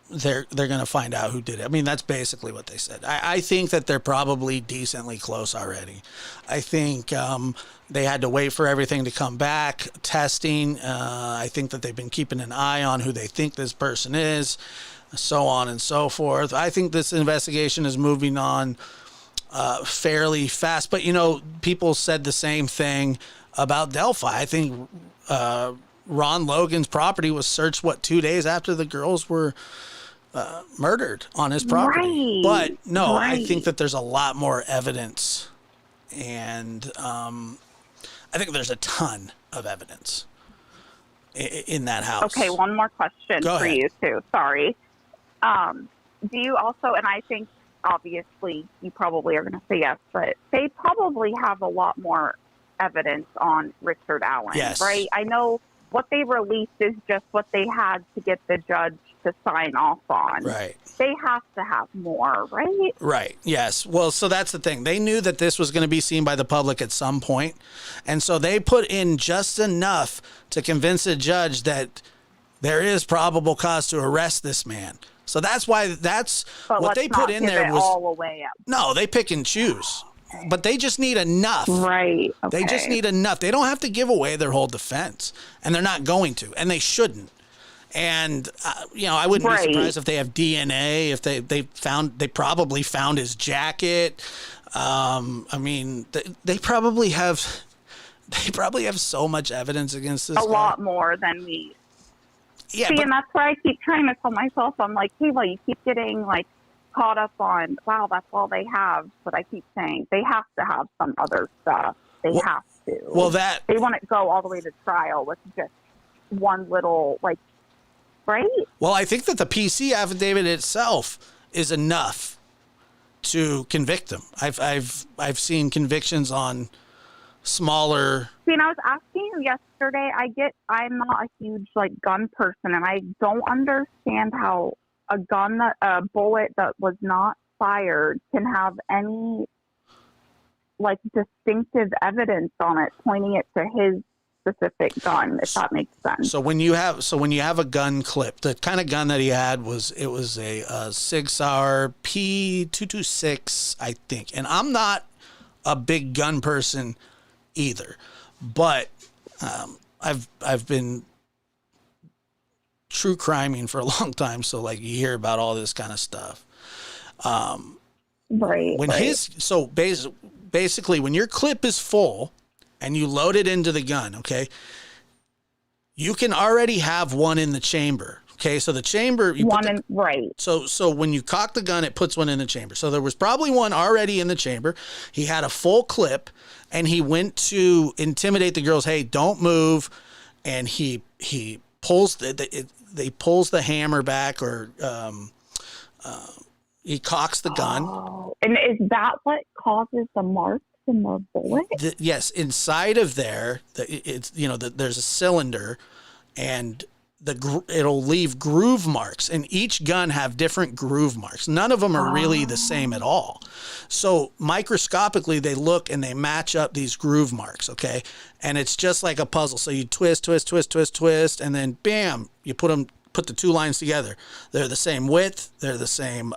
they're going to find out who did it. I mean, that's basically what they said. I think that they're probably decently close already. I think they had to wait for everything to come back, testing. I think that they've been keeping an eye on who they think this person is, so on and so forth. I think this investigation is moving on fairly fast. But, people said the same thing about Delphi. I think Ron Logan's property was searched, 2 days after the girls were murdered on his property. Right. But no, I Right. think that there's a lot more evidence, and I think there's a ton of evidence in that house. Okay, one more question Go for ahead. you too. Sorry. Do you also, and I think obviously you probably are going to say yes, but they probably have a lot more evidence on Richard Allen, Yes. right? I know what they released is just what they had to get the judge to sign off on. Right. They have to have more, right? Right. Yes. Well, so that's the thing. They knew that this was going to be seen by the public at some point, and so they put in just enough to convince a judge that there is probable cause to arrest this man. So that's why But what let's they not put in give there it was all away up. no, they pick and choose. But they just need enough. Right. Okay. They just need enough. They don't have to give away their whole defense, and they're not going to, and they shouldn't. And I wouldn't Right. be surprised if they have DNA. If they probably found his jacket. They probably have so much evidence against this a guy. lot more than we. Yeah, See, but and that's where I keep trying to tell myself, I'm like, Kayla, you keep getting like caught up on, wow, that's all they have. But I keep saying they have to have some other stuff. They have to. well, that They want to go all the way to trial with just one little, like, right? Well, I think that the PC affidavit itself is enough to convict him. I've seen convictions on smaller. See, and I was asking you yesterday, I'm not a huge, like, gun person, and I don't understand how a bullet that was not fired can have any, like, distinctive evidence on it pointing it to his specific gun, if that makes sense. So when you have a gun clip, the kind of gun that he had was a Sig Sauer P226, I think. And I'm not a big gun person either, but I've been true criming for a long time, so like you hear about all this kind of stuff. Right. When right. Basically when your clip is full and you load it into the gun, okay, you can already have one in the chamber. Okay, so the chamber right. So when you cock the gun, it puts one in the chamber. So there was probably one already in the chamber. He had a full clip, and he went to intimidate the girls. Hey, don't move, and he pulls they pulls the hammer back, or he cocks the gun. Oh, and is that what causes the marks in the bullet? Yes, inside of there, there's a cylinder, and it'll leave groove marks, and each gun have different groove marks. None of them are really the same at all. So microscopically, they look and they match up these groove marks, okay? And it's just like a puzzle. So you twist, and then bam, you put the two lines together. They're the same width. They're the same.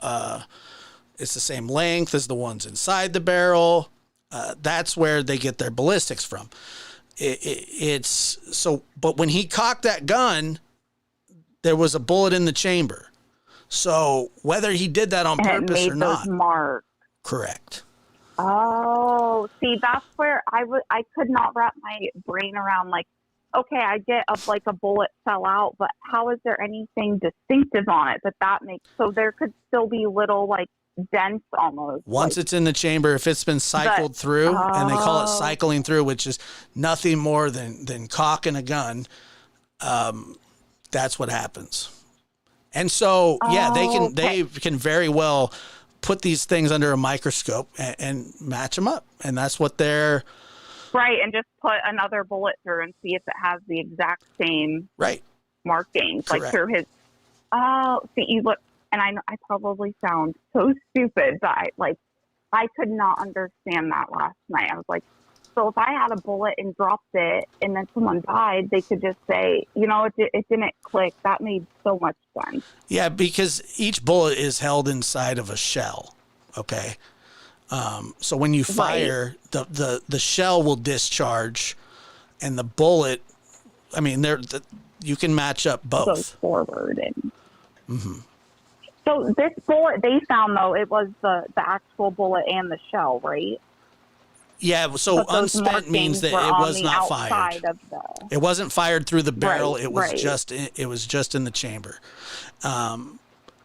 It's the same length as the ones inside the barrel. That's where they get their ballistics from. But when he cocked that gun, there was a bullet in the chamber. So whether he did that on purpose or not, marks. Correct. Oh, see, that's where I could not wrap my brain around. Like, okay, I get a bullet fell out, but how is there anything distinctive on it that makes? So there could still be little like dents almost. Once it's in the chamber, if it's been cycled through, and they call it cycling through, which is nothing more than cocking a gun, that's what happens. And so, they can very well put these things under a microscope and match them up, and that's what they're right. And just put another bullet through and see if it has the exact same markings, Correct. like through his. Oh, see, you look. And I probably sound so stupid, but I could not understand that last night. I was like, so if I had a bullet and dropped it and then someone died, they could just say, it didn't click. That made so much sense. Yeah, because each bullet is held inside of a shell, okay? So when you fire, the shell will discharge, and the bullet, you can match up both. Goes forward. So this bullet they found, though, it was the actual bullet and the shell, right? Yeah, so But those unspent means that markings it were was on the not fired. outside of It wasn't fired through the barrel. Right, It was right. just in the chamber. And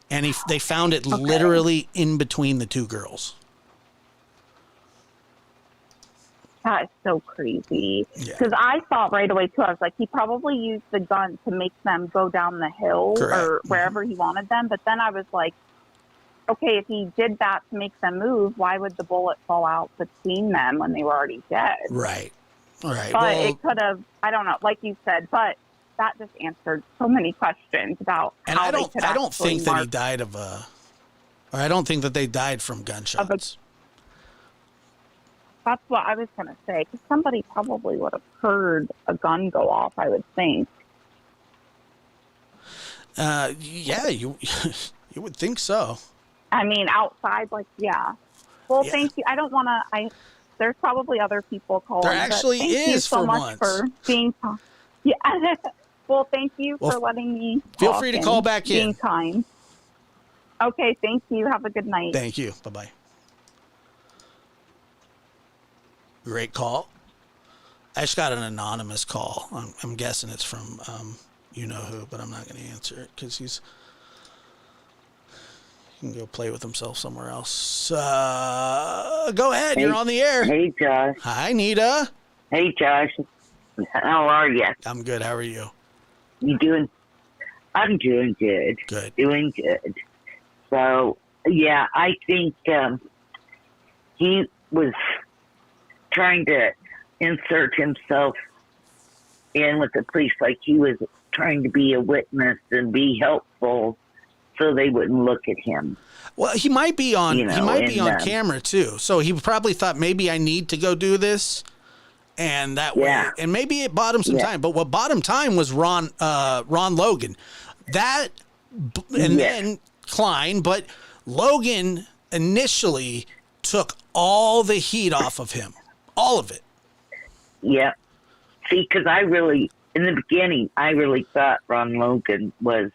they found it literally in between the two girls. That is so crazy. Yeah. Because I thought right away, too, I was like, he probably used the gun to make them go down the hill Correct. or wherever he wanted them. But then I was like, okay, if he did that to make them move, why would the bullet fall out between them when they were already dead? Right. Right. But it could have, I don't know, like you said, but that just answered so many questions about and how I don't they could think actually that he mark died or I don't think that they died from gunshots. That's what I was going to say, because somebody probably would have heard a gun go off, I would think. Yeah, you you would think so. I mean, outside, like, yeah. Well, Yeah. thank you. I don't want to, there's probably other people calling. There actually thank you is so for much once. for being, yeah. Well, thank you for letting me feel talk free to and call back in. being kind. Okay, thank you. Have a good night. Thank you. Bye-bye. Great call. I just got an anonymous call. I'm guessing it's from you know who, but I'm not going to answer it because he can go play with himself somewhere else. Go ahead. You're on the air. Hey, Josh. Hi, Nita. Hey, Josh. How are you? I'm good. How are you? You doing? I'm doing good. Good. Doing good. So, yeah, I think he was trying to insert himself in with the police, like he was trying to be a witness and be helpful so they wouldn't look at him. Well, he might be on. You know, he might be and, on camera too. So he probably thought maybe I need to go do this, and that way, and maybe it bought him some time. But what bought him time was Ron Logan, then Klein. But Logan initially took all the heat off of him, all of it. Yeah. See, because in the beginning, I really thought Ron Logan was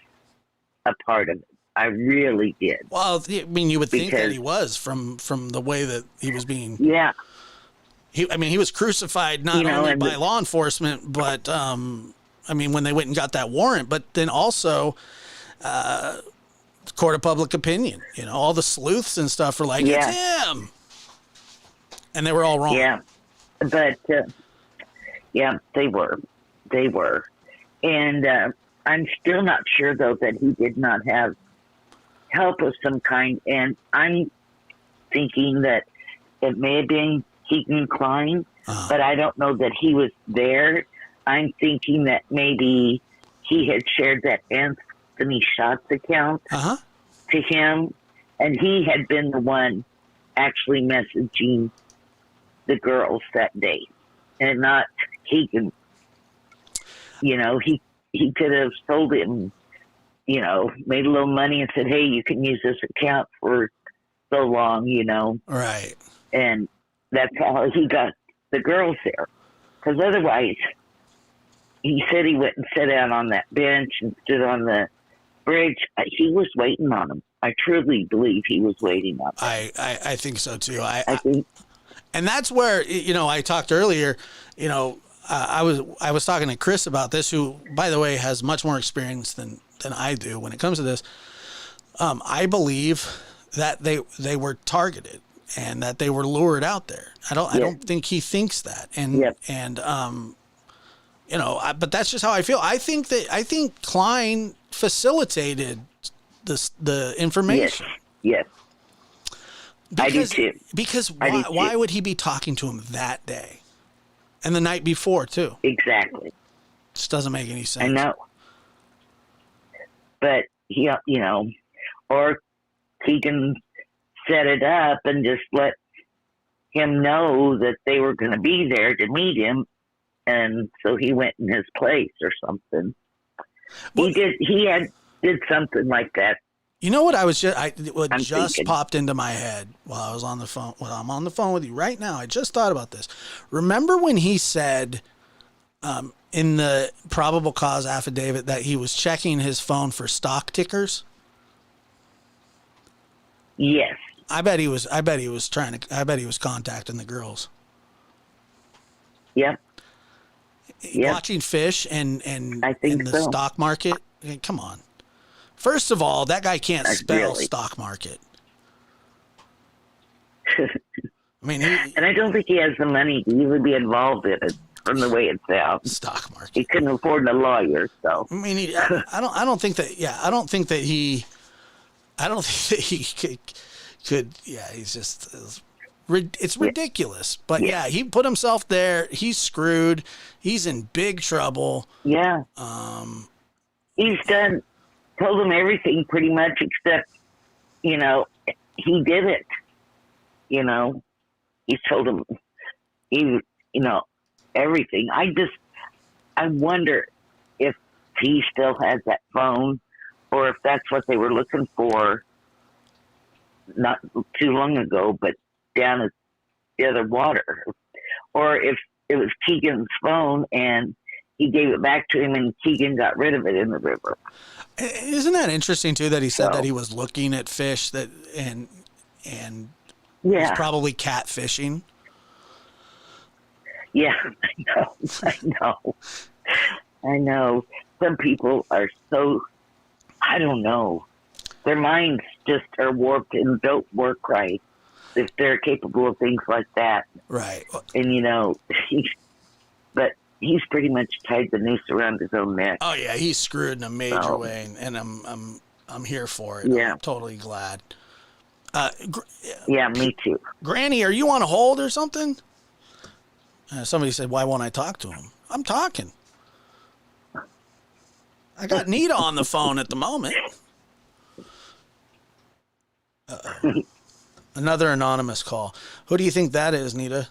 a part of it. I really did. Well, I mean, you would think that he was from the way that he was being. Yeah. He was crucified not only by law enforcement, but I mean, when they went and got that warrant, but then also court of public opinion. You know, all the sleuths and stuff were like, it's him, and they were all wrong. Yeah, but yeah, they were, and I'm still not sure though that he did not have help of some kind, and I'm thinking that it may have been Keegan Klein, but I don't know that he was there. I'm thinking that maybe he had shared that Anthony Schatz account to him, and he had been the one actually messaging the girls that day, and not Keegan. You know, he could have told him, you know, made a little money and said, hey, you can use this account for so long, you know. Right. And that's how he got the girls there. Because otherwise, he said he went and sat down on that bench and stood on the bridge. He was waiting on him. I truly believe he was waiting on him. I think so, too. I think. And that's where, you know, I talked earlier, you know, I was talking to Chris about this, who, by the way, has much more experience than I do when it comes to this. I believe that they were targeted and that they were lured out there. I don't think he thinks that. And you know, but that's just how I feel. I think Klein facilitated the information. Yes. I do too. Because why would he be talking to him that day? And the night before, too. Exactly. Just doesn't make any sense. I know. But, you know, or Keegan set it up and just let him know that they were going to be there to meet him. And so he went in his place or something. Well, he did something like that. You know what just popped into my head while I was on the phone. Well, I'm on the phone with you right now. I just thought about this. Remember when he said in the probable cause affidavit that he was checking his phone for stock tickers? Yes. I bet he was contacting the girls. Yep. Yep. Watching fish and I think in the so. stock market. I mean, come on. First of all, that guy can't spell Really. stock market. I mean, he, And I don't think he has the money to even be involved in it from the way it sounds. stock market. He couldn't afford a lawyer, so. I mean, I don't think that. Yeah, I don't think that he could. Yeah, he's just. It's ridiculous. But yeah, he put himself there. He's screwed. He's in big trouble. Yeah. He's told him everything pretty much except, he did it. He's told him, everything. I wonder if he still has that phone or if that's what they were looking for not too long ago, but down at the other water, or if it was Keegan's phone and he gave it back to him and Keegan got rid of it in the river. Isn't that interesting too? That he said that he was looking at fish and was probably catfishing. Yeah, I know. Some people are so, I don't know. Their minds just are warped and don't work right if they're capable of things like that. Right. And, but he's pretty much tied the noose around his own neck. Oh yeah, he's screwed in a major way, and I'm here for it. Yeah. I'm totally glad. Yeah, me too. Granny, are you on hold or something? Somebody said, "Why won't I talk to him?" I'm talking. I got Nita on the phone at the moment. Another anonymous call. Who do you think that is, Nita?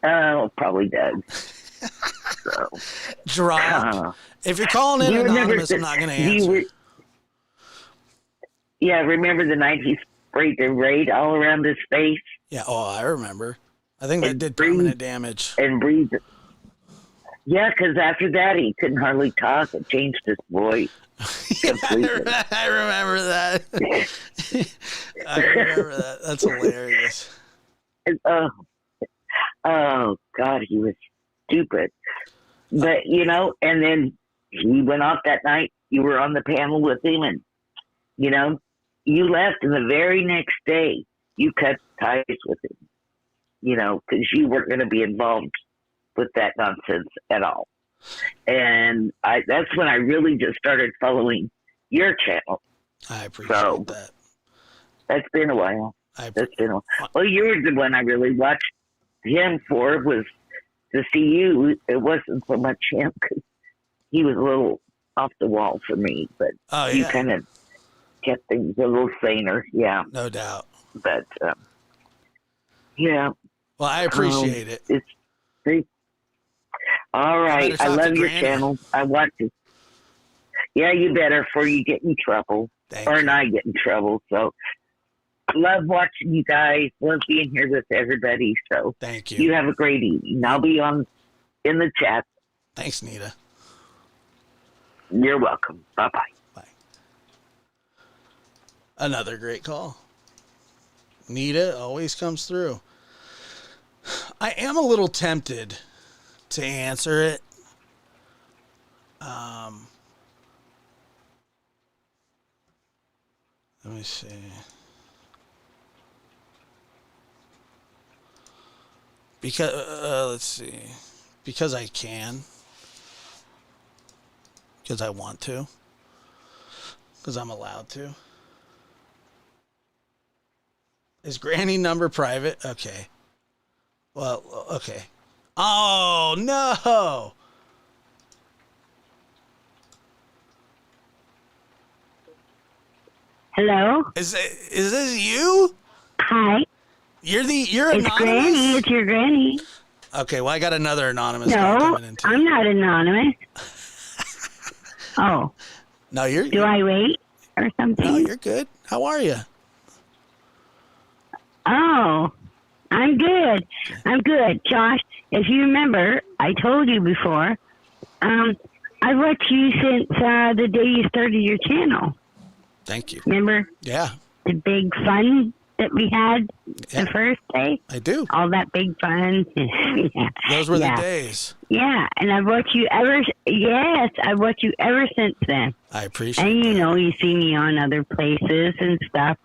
Probably Doug. So. Drop. If you're calling in anonymous, I'm not going to answer. Remember the night he sprayed the Raid all around his face? Yeah, I remember. I think that did permanent damage. And breathed. Yeah, because after that, he couldn't hardly talk. It changed his voice. I remember that. I remember that. That's hilarious. Oh, God, he was stupid. But, and then he went off that night. You were on the panel with him, and, you left, and the very next day, you cut ties with him, because you weren't going to be involved with that nonsense at all. And that's when I really just started following your channel. I appreciate that. That's been a while. Well, you were the one I really watched him for, was to see you. It wasn't so much him because he was a little off the wall for me, but you kind of kept things a little saner. Yeah. No doubt. But, yeah. Well, I appreciate it. It's great. All right. I love your channel. I watch it. Yeah, you better before you get in trouble. And I get in trouble. So I love watching you guys. Love being here with everybody. So thank you. You have a great evening. I'll be in the chat. Thanks, Nita. You're welcome. Bye-bye. Bye. Another great call. Nita always comes through. I am a little tempted to answer it. Let me see. Because let's see. Because I can. Because I want to. Because I'm allowed to. Is Granny number private? Okay. Well, okay. Oh, no. Hello? Is this you? Hi. You're It's anonymous? Granny. It's your Granny. Okay, well, I got another anonymous call No, coming in too. I'm not anonymous. Oh. No, you're... Do I wait or something? No, you're good. How are you? Oh, I'm good. I'm good. Josh, if you remember, I told you before, I've watched you since the day you started your channel. Thank you. Remember? Yeah. The big fun that we had the first day? I do. All that big fun. Yeah. Those were Yeah. the days. Yeah, and I've watched you ever. Yes, I've watched you ever since then. I appreciate And you that. know, you see me on other places and stuff,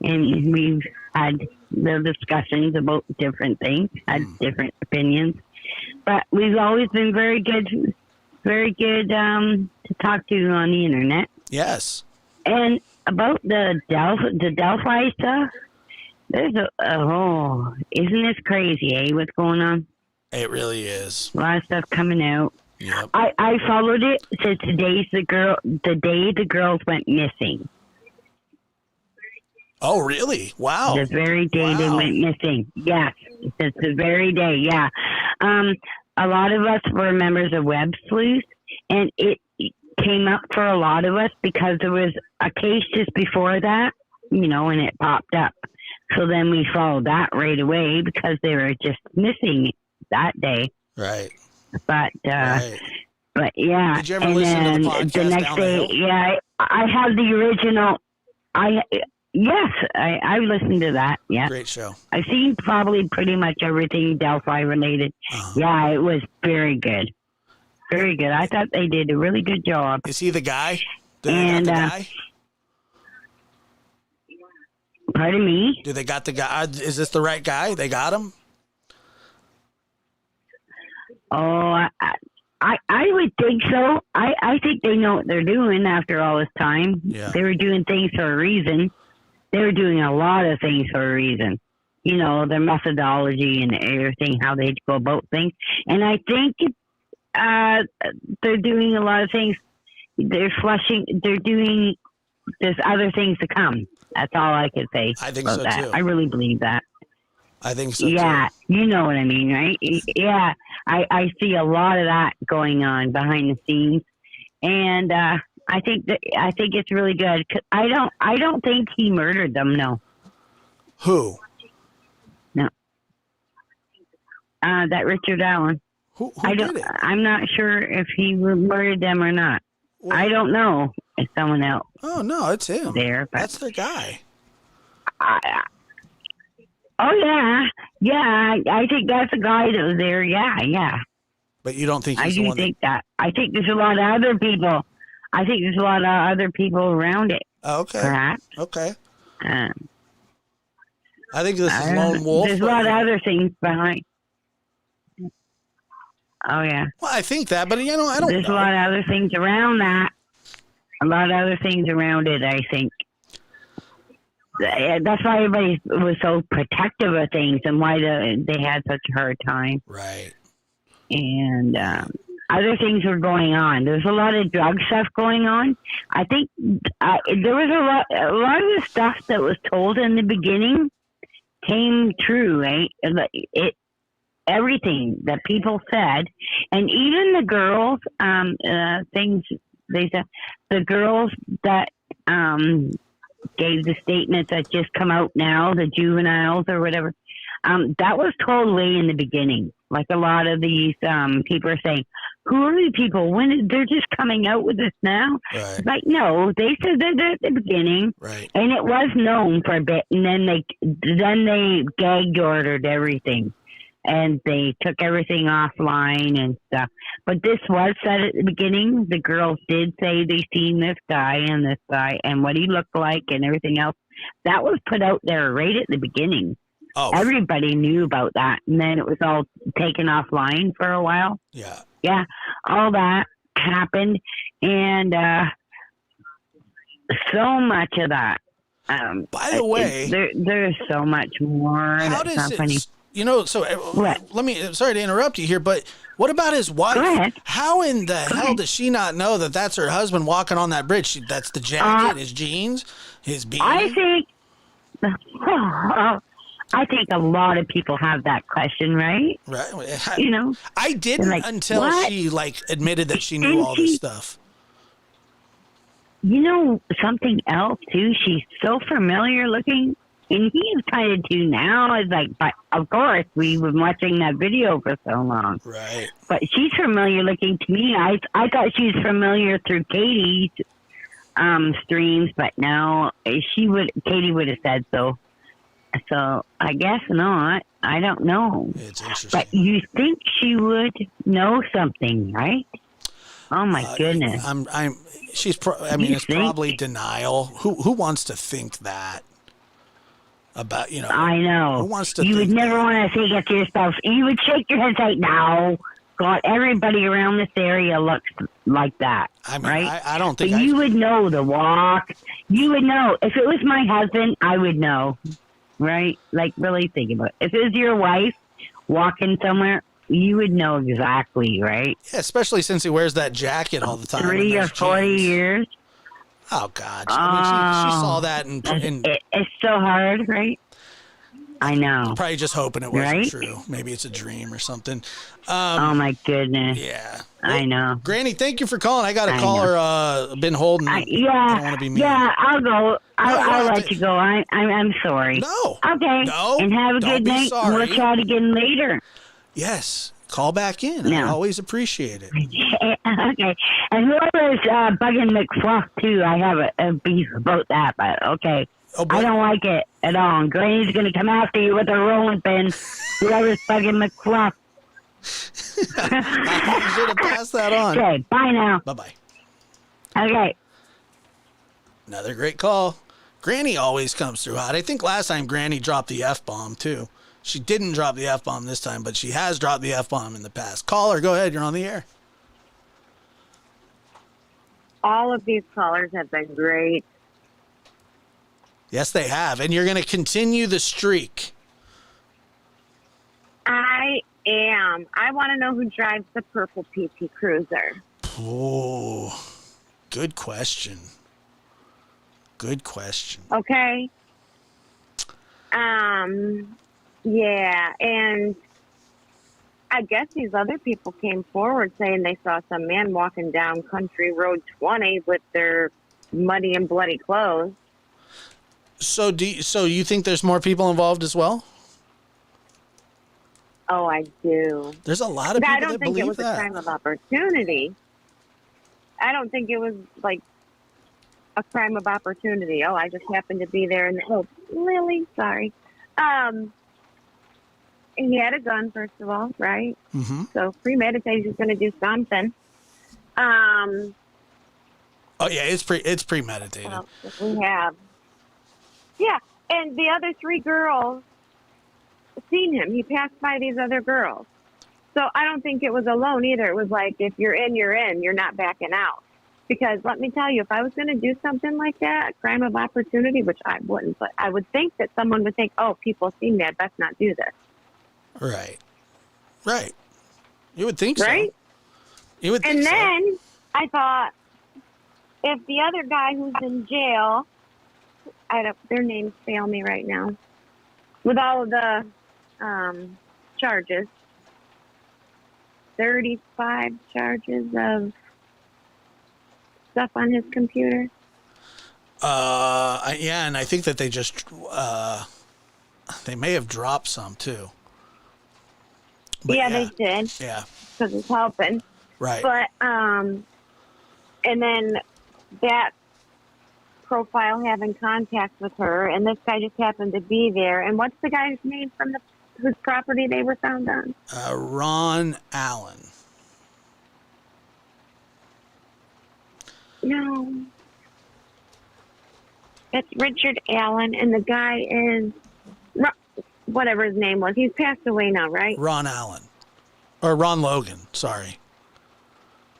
and we've had the discussions about different things, had different opinions, but we've always been very good to talk to on the internet. Yes. And about the Delphi stuff, there's isn't this crazy, eh? What's going on? It really is. A lot of stuff coming out. Yep. I followed it since the day the girls went missing. Oh, really? Wow. The very day they went missing. Yes, it's the very day. Yeah. A lot of us were members of Web Sleuth, and it came up for a lot of us because there was a case just before that, you know, and it popped up. So then we followed that right away because they were just missing that day. Right. But but yeah. Did you ever listen to the podcast the next Down the day? Hill? Yeah, I have the original. Yes, I listened to that. Yeah, Great show. I've seen probably pretty much everything Delphi related. Yeah, it was very good. Very good. I thought they did a really good job. Is he the guy? And the guy? pardon me? Do they got the guy? Is this the right guy? They got him? Oh, I would think so. I think they know what they're doing after all this time. Yeah. They were doing things for a reason. They were doing a lot of things for a reason. You know, their methodology and everything, how they go about things. And I think they're doing a lot of things. There's other things to come. That's all I could say. I think about so, that. too. I really believe that. I think so, Yeah, too. you know what I mean, right? Yeah, I see a lot of that going on behind the scenes, and I think it's really good. 'Cause I don't think he murdered them. No. Who? No. That Richard Allen. Who I don't. did it? I'm not sure if he murdered them or not. Well, I don't know. It's someone else Oh, no, it's him. there, but That's the guy. oh yeah. I think that's the guy that was there. Yeah. But you don't think I he's the do one think that. I think there's a lot of other people. I think there's a lot of other people around it, Oh, okay. perhaps. Okay. Um, I think this I is don't Lone know. Wolf. There's a lot of other things behind. Oh, yeah. Well, I think that, but I don't There's know. a lot of other things around that. A lot of other things around it, I think. That's why everybody was so protective of things and why they had such a hard time. Right. And other things were going on. There's a lot of drug stuff going on. I think there was a lot of the stuff that was told in the beginning came true, right? Everything that people said, and even the girls, things they said, the girls that gave the statements that just come out now, the juveniles or whatever, that was told way in the beginning. Like a lot of these people are saying, who are these people? When they're just coming out with this now? Right. It's like, no, they said that at the beginning, Right. and it was known for a bit, and then they gag ordered everything, and they took everything offline and stuff. But this was said at the beginning. The girls did say they seen this guy and what he looked like and everything else. That was put out there right at the beginning. Oh, Everybody knew about that, and then it was all taken offline for a while. yeah. Yeah, all that happened, and so much of that. By the way, there's so much more. how That's does not funny. it? So What? let me. Sorry to interrupt you here, but what about his wife? Go ahead. How in the hell does she not know that that's her husband walking on that bridge? That's the jacket, his jeans, his beanie. I think a lot of people have that question, right? Right. You know, I didn't like, until what? she admitted that she knew And all this stuff. you know something else too. She's so familiar looking, and he's kind of too now. It's like, but of course we've been watching that video for so long. Right. But she's familiar looking to me. I thought she was familiar through Katie's streams, but no, Katie would have said so. So I guess not. I don't know. It's interesting. But you think she would know something, right? Oh my goodness. It's probably denial. Who wants to think that about, I know. Who wants to You would think never that? want to think it to yourself. You would shake your head and say, no. God, everybody around this area looks like that, right? I don't But think you would know the walk. You would know. If it was my husband, I would know, right? Like, really think about it. If it was your wife walking somewhere, you would know exactly, right? Yeah, especially since he wears that jacket all the time. 30 or 40 years. Oh, God. She saw that It's so hard, right? I know. Probably just hoping it wasn't Right? true. Maybe it's a dream or something. Oh, my goodness. Yeah. I know. Granny, thank you for calling. I got a I caller been holding. I don't want to be mean. Yeah, I'll go. I'll no, let you go. I'm sorry. No. Okay. No. And have a Don't good be night. sorry. We'll chat again later. Yes. Call back in. I No. always appreciate it. Okay. And whoever's bugging McFluff, too, I have a beef about that, but okay. Oh, I don't like it at all. And Granny's going to come after you with a rolling pin. Whoever's bugging McFluff. I should have passed that on. Okay, bye now. Bye-bye. Okay. Another great call. Granny always comes through hot. I think last time Granny dropped the F-bomb, too. She didn't drop the F-bomb this time, but she has dropped the F-bomb in the past. Caller, go ahead. You're on the air. All of these callers have been great. Yes, they have. And you're going to continue the streak. I am. I want to know who drives the purple PT Cruiser. Oh, good question. Good question. Okay. Yeah, and I guess these other people came forward saying they saw some man walking down Country Road 20 with their muddy and bloody clothes. So you think there's more people involved as well? Oh, I do. There's a lot of people I don't that think believe it was that. a crime of opportunity. I don't think it was like a crime of opportunity. Oh, I just happened to be there, and oh, really? Sorry. He had a gun, first of all, right? Mm-hmm. So premeditated, he's going to do something. Oh yeah, it's premeditated. Well, we have. Yeah, and the other three girls seen him. He passed by these other girls. So I don't think it was alone either. It was like, if you're in, you're in. You're not backing out. Because let me tell you, if I was going to do something like that, a crime of opportunity, which I wouldn't, but I would think that someone would think, oh, people seen me, I best not do this. Right. You would think so. Right? You would think And so. then I thought, if the other guy who's in jail, their names fail me right now, with all of the charges, 35 charges of stuff on his computer. Yeah, and I think that they just they may have dropped some too. But yeah, they did. Yeah, because it's helping. Right. But and then that profile having contact with her, and this guy just happened to be there. And what's the guy's name from whose property they were found on? Ron Allen. No. It's Richard Allen, and the guy is whatever his name was. He's passed away now, right? Ron Allen. Or Ron Logan, sorry.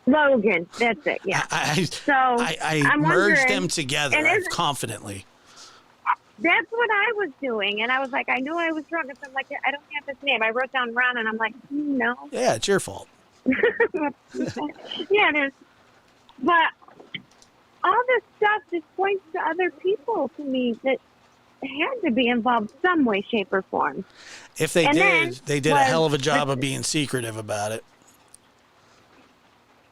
Logan, that's it, yeah. I merged them together confidently. That's what I was doing, and I was like, I knew I was wrong. Because I'm like, I don't have his name. I wrote down Ron, and I'm like, no. Yeah, it's your fault. Yeah, but all this stuff just points to other people to me that had to be involved some way, shape, or form. If they did a hell of a job of being secretive about it.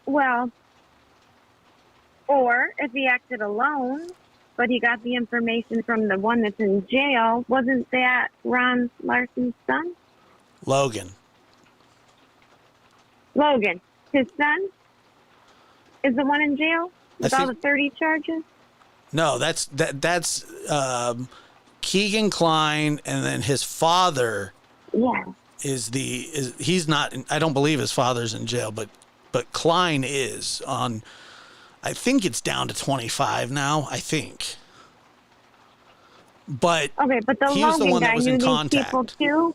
Well, or if he acted alone, but he got the information from the one that's in jail, wasn't that Ron Larson's son? Logan. His son is the one in jail with all the 30 charges? No, that's Keegan Kline, and then his father Yeah. he's not. I don't believe his father's in jail, but Kline is on. I think it's down to 25 now. I think. But Okay, but the he was the Logan one that guy was knew in these contact. people too.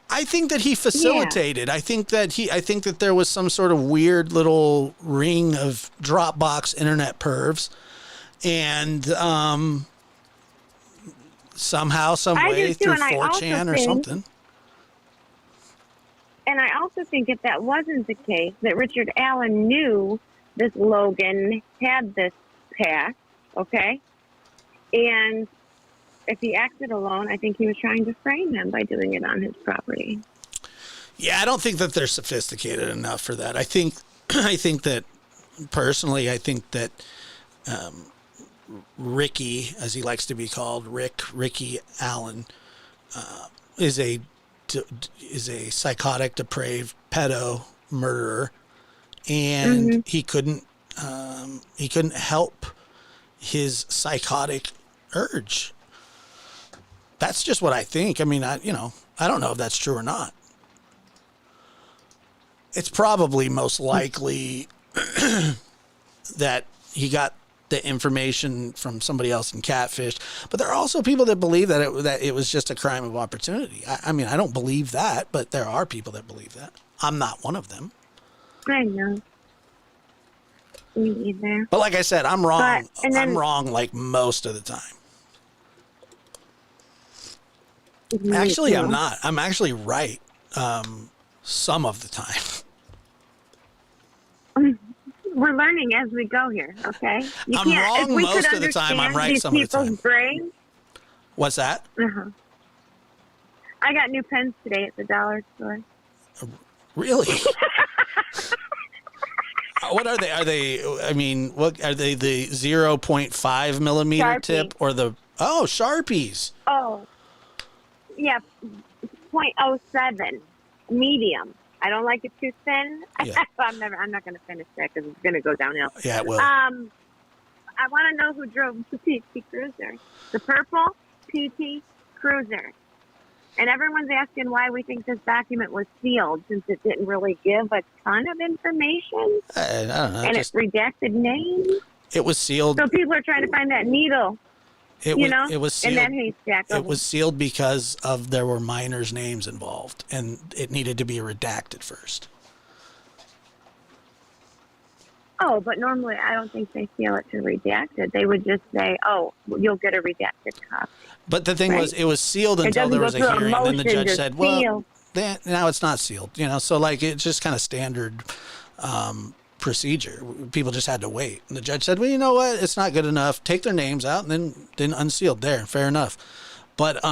I think that he facilitated. I think that there was some sort of weird little ring of Dropbox internet pervs, and somehow, some I way do too, through and I also 4chan or think- something. And I also think if that wasn't the case, that Richard Allen knew this Logan had this past, okay? And if he acted alone, I think he was trying to frame him by doing it on his property. Yeah, I don't think that they're sophisticated enough for that. I think that personally, I think that Ricky, as he likes to be called, Ricky Allen, is a psychotic, depraved pedo murderer, and he couldn't help his psychotic urge. That's just what I think. I mean, I don't know if that's true or not. It's probably most likely that he got the information from somebody else in Catfish, but there are also people that believe that it was just a crime of opportunity. I mean, I don't believe that, but there are people that believe that. I'm not one of them. I know. Me either. But like I said, I'm wrong. But, I'm wrong like most of the time. Actually, I'm not. I'm actually right some of the time. We're learning as we go here, okay? I'm wrong most of the time. I'm right some of the time. Brain, What's that? I got new pens today at the dollar store. Really? What are they? Are they? I mean, what are they? The 0.5 millimeter Sharpie. tip or the Sharpies? Oh, yeah, 0.07 medium. I don't like it too thin. Yeah. I'm not going to finish that because it's going to go downhill. Yeah, it will. I want to know who drove the PT Cruiser, the purple PT Cruiser. And everyone's asking why we think this document was sealed, since it didn't really give a ton of information. I don't know. And it's redacted names. It was sealed. So people are trying to find that needle. It was sealed. in that haystack. It was sealed because there were minors' names involved, and it needed to be redacted first. Oh, but normally I don't think they seal it to redacted. They would just say, "Oh, you'll get a redacted copy." But the thing was, it was sealed It until doesn't there go was a through a hearing, and then the motion judge to said, "Well, seal." now it's not sealed." So like it's just kind of standard procedure. People just had to wait, and the judge said, "Well, you know what? It's not good enough. Take their names out, and then unsealed. There, fair enough." But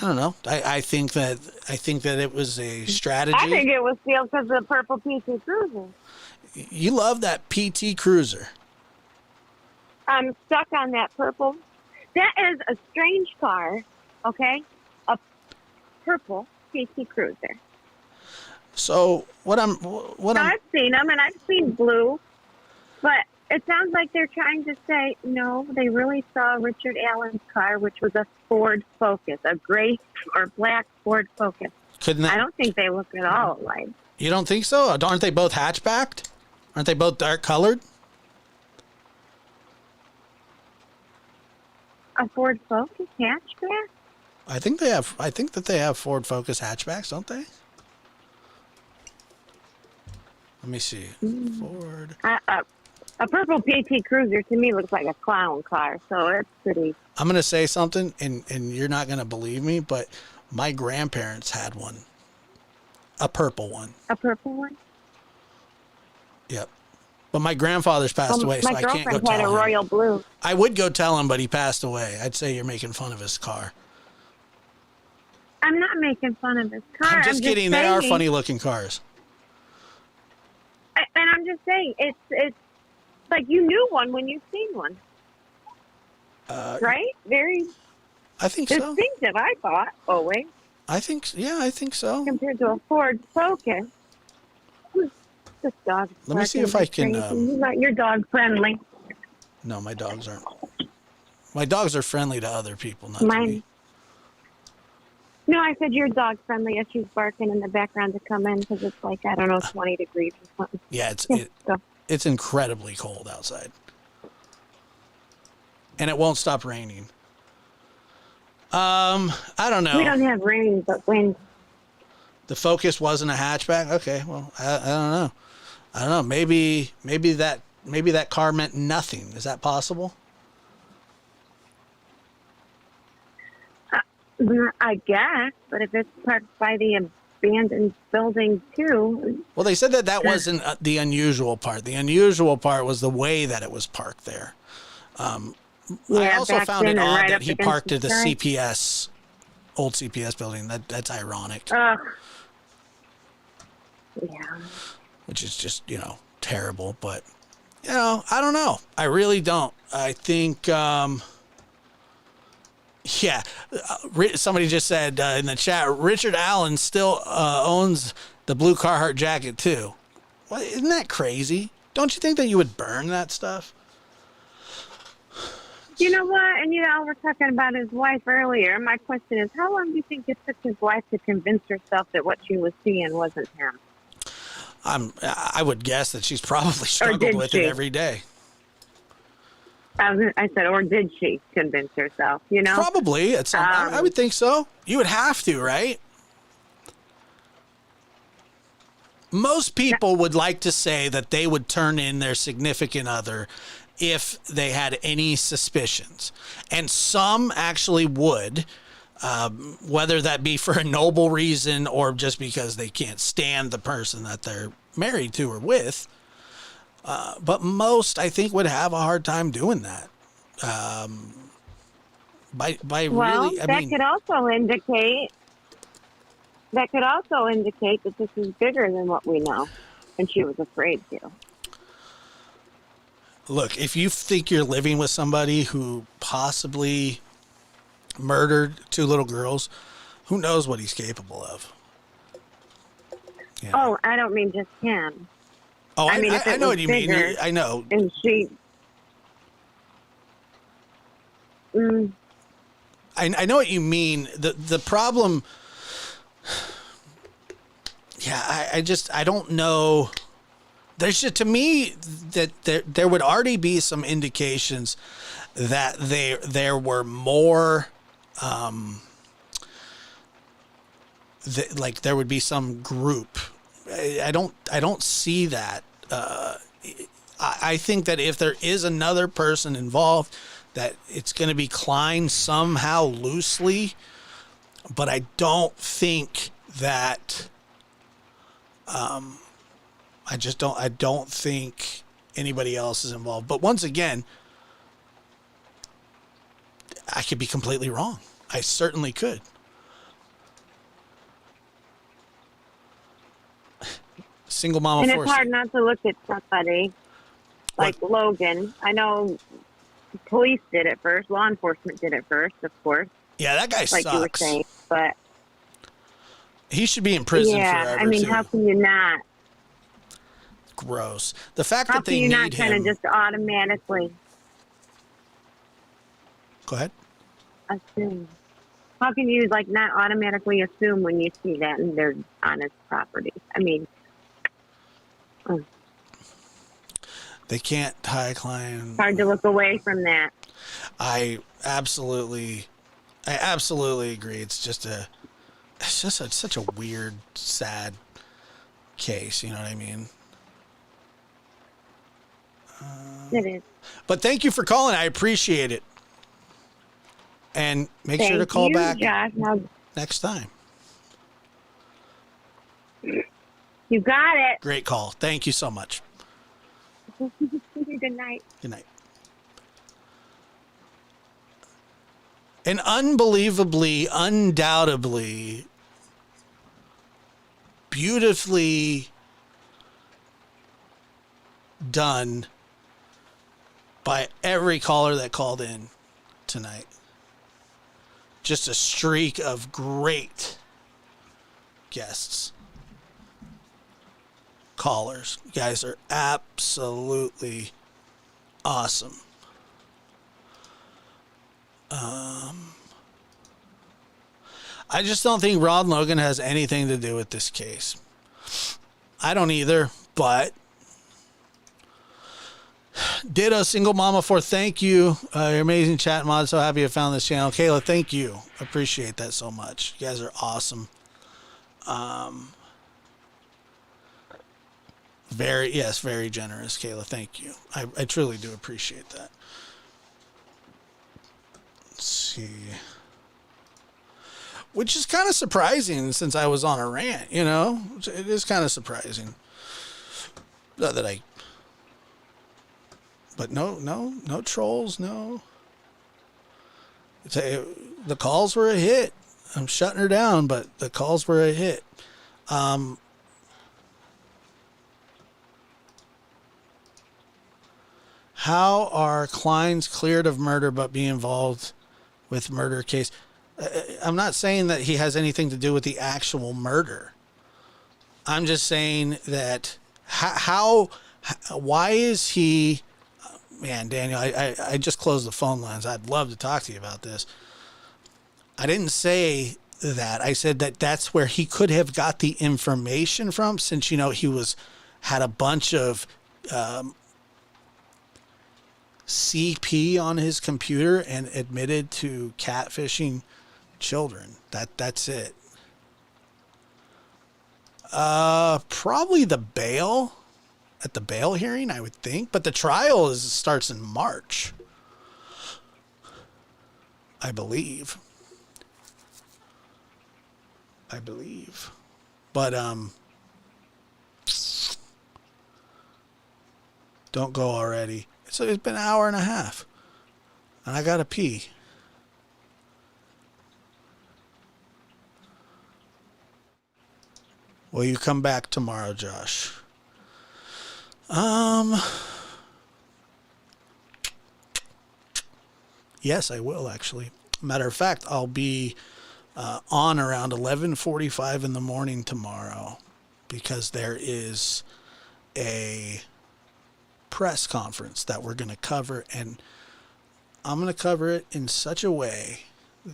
I don't know. I think that it was a strategy. I think it was sealed because of the purple PT Cruiser. You love that PT Cruiser. I'm stuck on that purple. That is a strange car, okay? A purple PT Cruiser. So I've seen them, and I've seen blue, but it sounds like they're trying to say, no, they really saw Richard Allen's car, which was a Ford Focus, a gray or black Ford Focus. I don't think they look at all alike. You don't think so? Aren't they both hatchbacked? Aren't they both dark colored? A Ford Focus hatchback? I think that they have Ford Focus hatchbacks, don't they? Let me see. Ford. A purple PT Cruiser to me looks like a clown car, so it's pretty. I'm going to say something, and you're not going to believe me, but my grandparents had one. A purple one. A purple one? Yep. But my grandfather's passed away, so I can't go tell him. My girlfriend had a royal blue. I would go tell him, but he passed away. I'd say you're making fun of his car. I'm not making fun of his car. I'm just kidding. They are funny-looking cars. And I'm just saying, it's like you knew one when you seen one. Right? Very I think so. distinctive, I thought, always. I think so. Compared to a Ford Focus. This dog. Let me see if I can. You're not your dog friendly. No, my dogs aren't. My dogs are friendly to other people, not to me. Mine. No, I said your dog's friendly if she's barking in the background to come in because it's like, I don't know, 20 degrees or something. Yeah, it's incredibly cold outside. And it won't stop raining. I don't know. We don't have rain, but wind. The Focus wasn't a hatchback? Okay, well, I don't know. I don't know. Maybe that car meant nothing. Is that possible? I guess, but if it's parked by the abandoned building too. Well, they said that wasn't the unusual part. The unusual part was the way that it was parked there. I also found it odd that he parked at the CPS, old CPS building. That's ironic. Yeah. Which is just, terrible. But, I don't know. I really don't. I think, somebody just said in the chat, Richard Allen still owns the blue Carhartt jacket too. Well, isn't that crazy? Don't you think that you would burn that stuff? You know what? And we're talking about his wife earlier. My question is, how long do you think it took his wife to convince herself that what she was seeing wasn't him? I would guess that she's probably struggled with it every day. I said, or did she convince herself? Probably at some. I would think so. You would have to, right? Most people would like to say that they would turn in their significant other if they had any suspicions. And some actually would, whether that be for a noble reason or just because they can't stand the person that they're married to or with. But most, I think, would have a hard time doing that. That could also indicate that this is bigger than what we know, and she was afraid to. Look, if you think you're living with somebody who possibly murdered 2 little girls, who knows what he's capable of? Oh, I don't mean just him. Oh, I know what you mean. I know. And she... I know what you mean. The problem... Yeah, I don't know... There's just, to me, that there would already be some indications that there were more, there would be some group. I don't see that. I think that if there is another person involved, that it's going to be Klein somehow loosely, but I don't think that. I don't think anybody else is involved. But once again, I could be completely wrong. I certainly could. Single mama and force. It's hard not to look at somebody like Logan. I know police did it first. Law enforcement did it first, of course. Yeah, that guy sucks. Like you were saying, but he should be in prison forever. I mean, how can you not? Gross. The fact that they need him. How need can you not kind of just automatically... Go ahead. Assume. How can you, not automatically assume when you see that and they're on his property? I mean... They can't tie a client. Hard to look away from that. I absolutely agree. It's just such a weird, sad case. You know what I mean? It is. But thank you for calling. I appreciate it. And make sure to call back Josh. next time. You got it. Great call. Thank you so much. Good night. Good night. And unbelievably, undoubtedly, beautifully done by every caller that called in tonight. Just a streak of great guests. Callers. You guys are absolutely awesome. I just don't think Ron Logan has anything to do with this case. I don't either, but Ditto Single Mama 4, thank you. Your amazing chat mod. So happy I found this channel. Kayla, thank you. Appreciate that so much. You guys are awesome. Very generous, Kayla. Thank you. I truly do appreciate that. Let's see. Which is kind of surprising since I was on a rant, you know? It is kind of surprising. Not that I... But no trolls, no. The calls were a hit. I'm shutting her down, but the calls were a hit. How are Klein's cleared of murder but be involved with murder case? I'm not saying that he has anything to do with the actual murder. I'm just saying that why is he... Man, Daniel, I just closed the phone lines. I'd love to talk to you about this. I didn't say that. I said that that's where he could have got the information from, since, you know, he had a bunch of CP on his computer and admitted to catfishing children. That's it. Probably the bail. At the bail hearing, I would think. But the trial starts in March. I believe. But, don't go already. It's been an hour and a half. And I gotta pee. Will you come back tomorrow, Josh? Yes, I will, actually. Matter of fact, I'll be on around 11:45 in the morning tomorrow, because there is a press conference that we're going to cover, and I'm going to cover it in such a way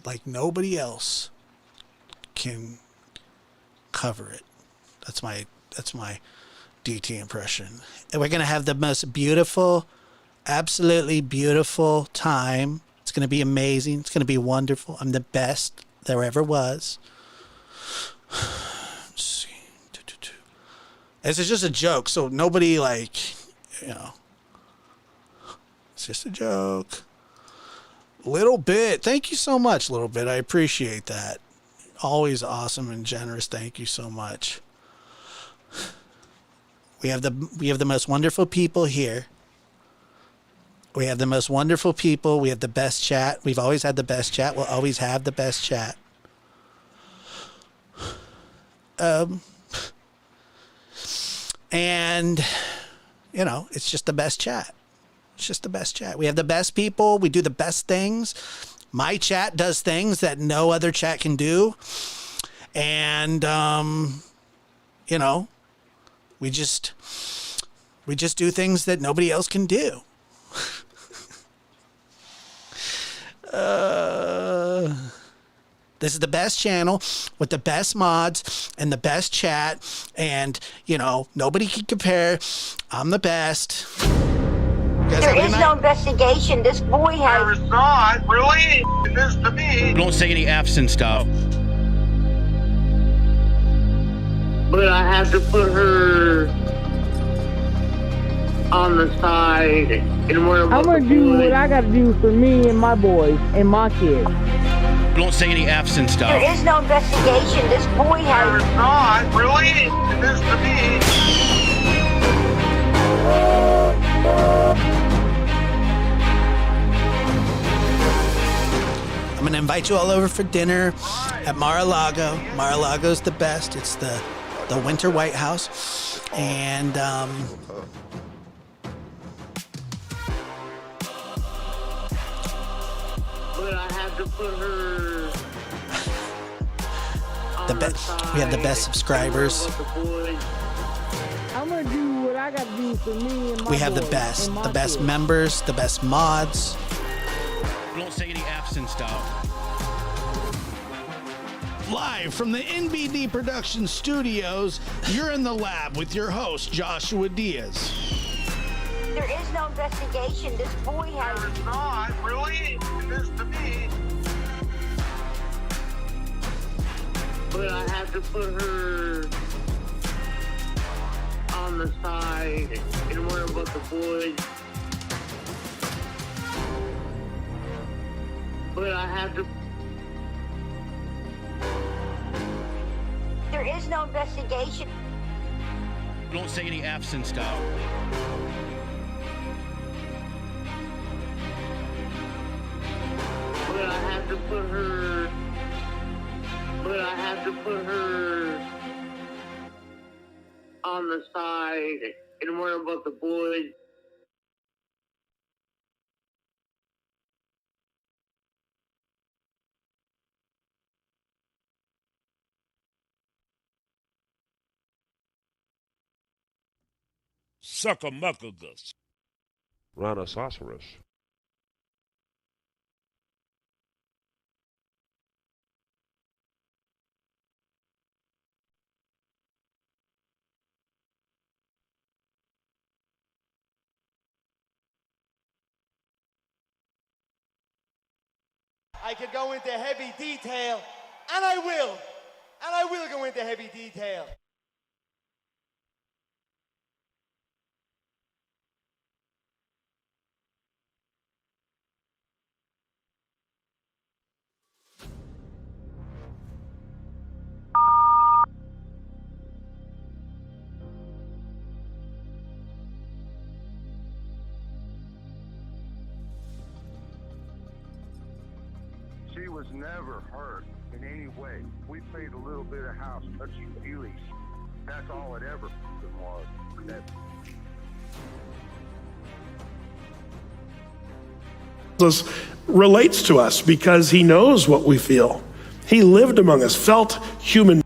like nobody else can cover it. That's my DT impression. And we're going to have the most beautiful, absolutely beautiful time. It's going to be amazing. It's going to be wonderful. I'm the best there ever was. Let's see. This is just a joke, so nobody, you know. It's just a joke. Little Bit. Thank you so much, Little Bit. I appreciate that. Always awesome and generous. Thank you so much. We have the most wonderful people here. We have the most wonderful people. We have the best chat. We've always had the best chat. We'll always have the best chat. And, you know, it's just the best chat. It's just the best chat. We have the best people. We do the best things. My chat does things that no other chat can do. And, you know, we just do things that nobody else can do. This is the best channel with the best mods and the best chat, and, you know, nobody can compare. I'm the best. There is no investigation. This boy has... There is not. Really? It is to me. Don't say any F's and stuff. But I have to put her on the side and where I'm gonna do what I gotta do for me and my boys and my kids. Don't say any F's and stuff. There is no investigation. This boy has... There is not. Really? It is to me. I'm going to invite you all over for dinner at Mar-a-Lago. Mar-a-Lago's the best. It's the Winter White House. And But I have to put her we have the best subscribers. I'm gonna do what I gotta do for me and my We have the boys best. and my The best kids. members, the best mods. Don't say any F's and stuff. Live from the NBD Production Studios, you're in the lab with your host, Joshua Diaz. There is no investigation. This boy has... It's not, really? It is to me. But I have to put her on the side and worry about the boys. But I have to... There is no investigation. Don't say any F's and stuff. But I have to put her... But I have to put her on the side and worry about the boys. Suckamuckagus. Rhinoceros. I could go into heavy detail, and I will go into heavy detail. She was never hurt in any way. We played a little bit of house, touchy feelies. That's all it ever was. Relates to us because he knows what we feel. He lived among us, felt human.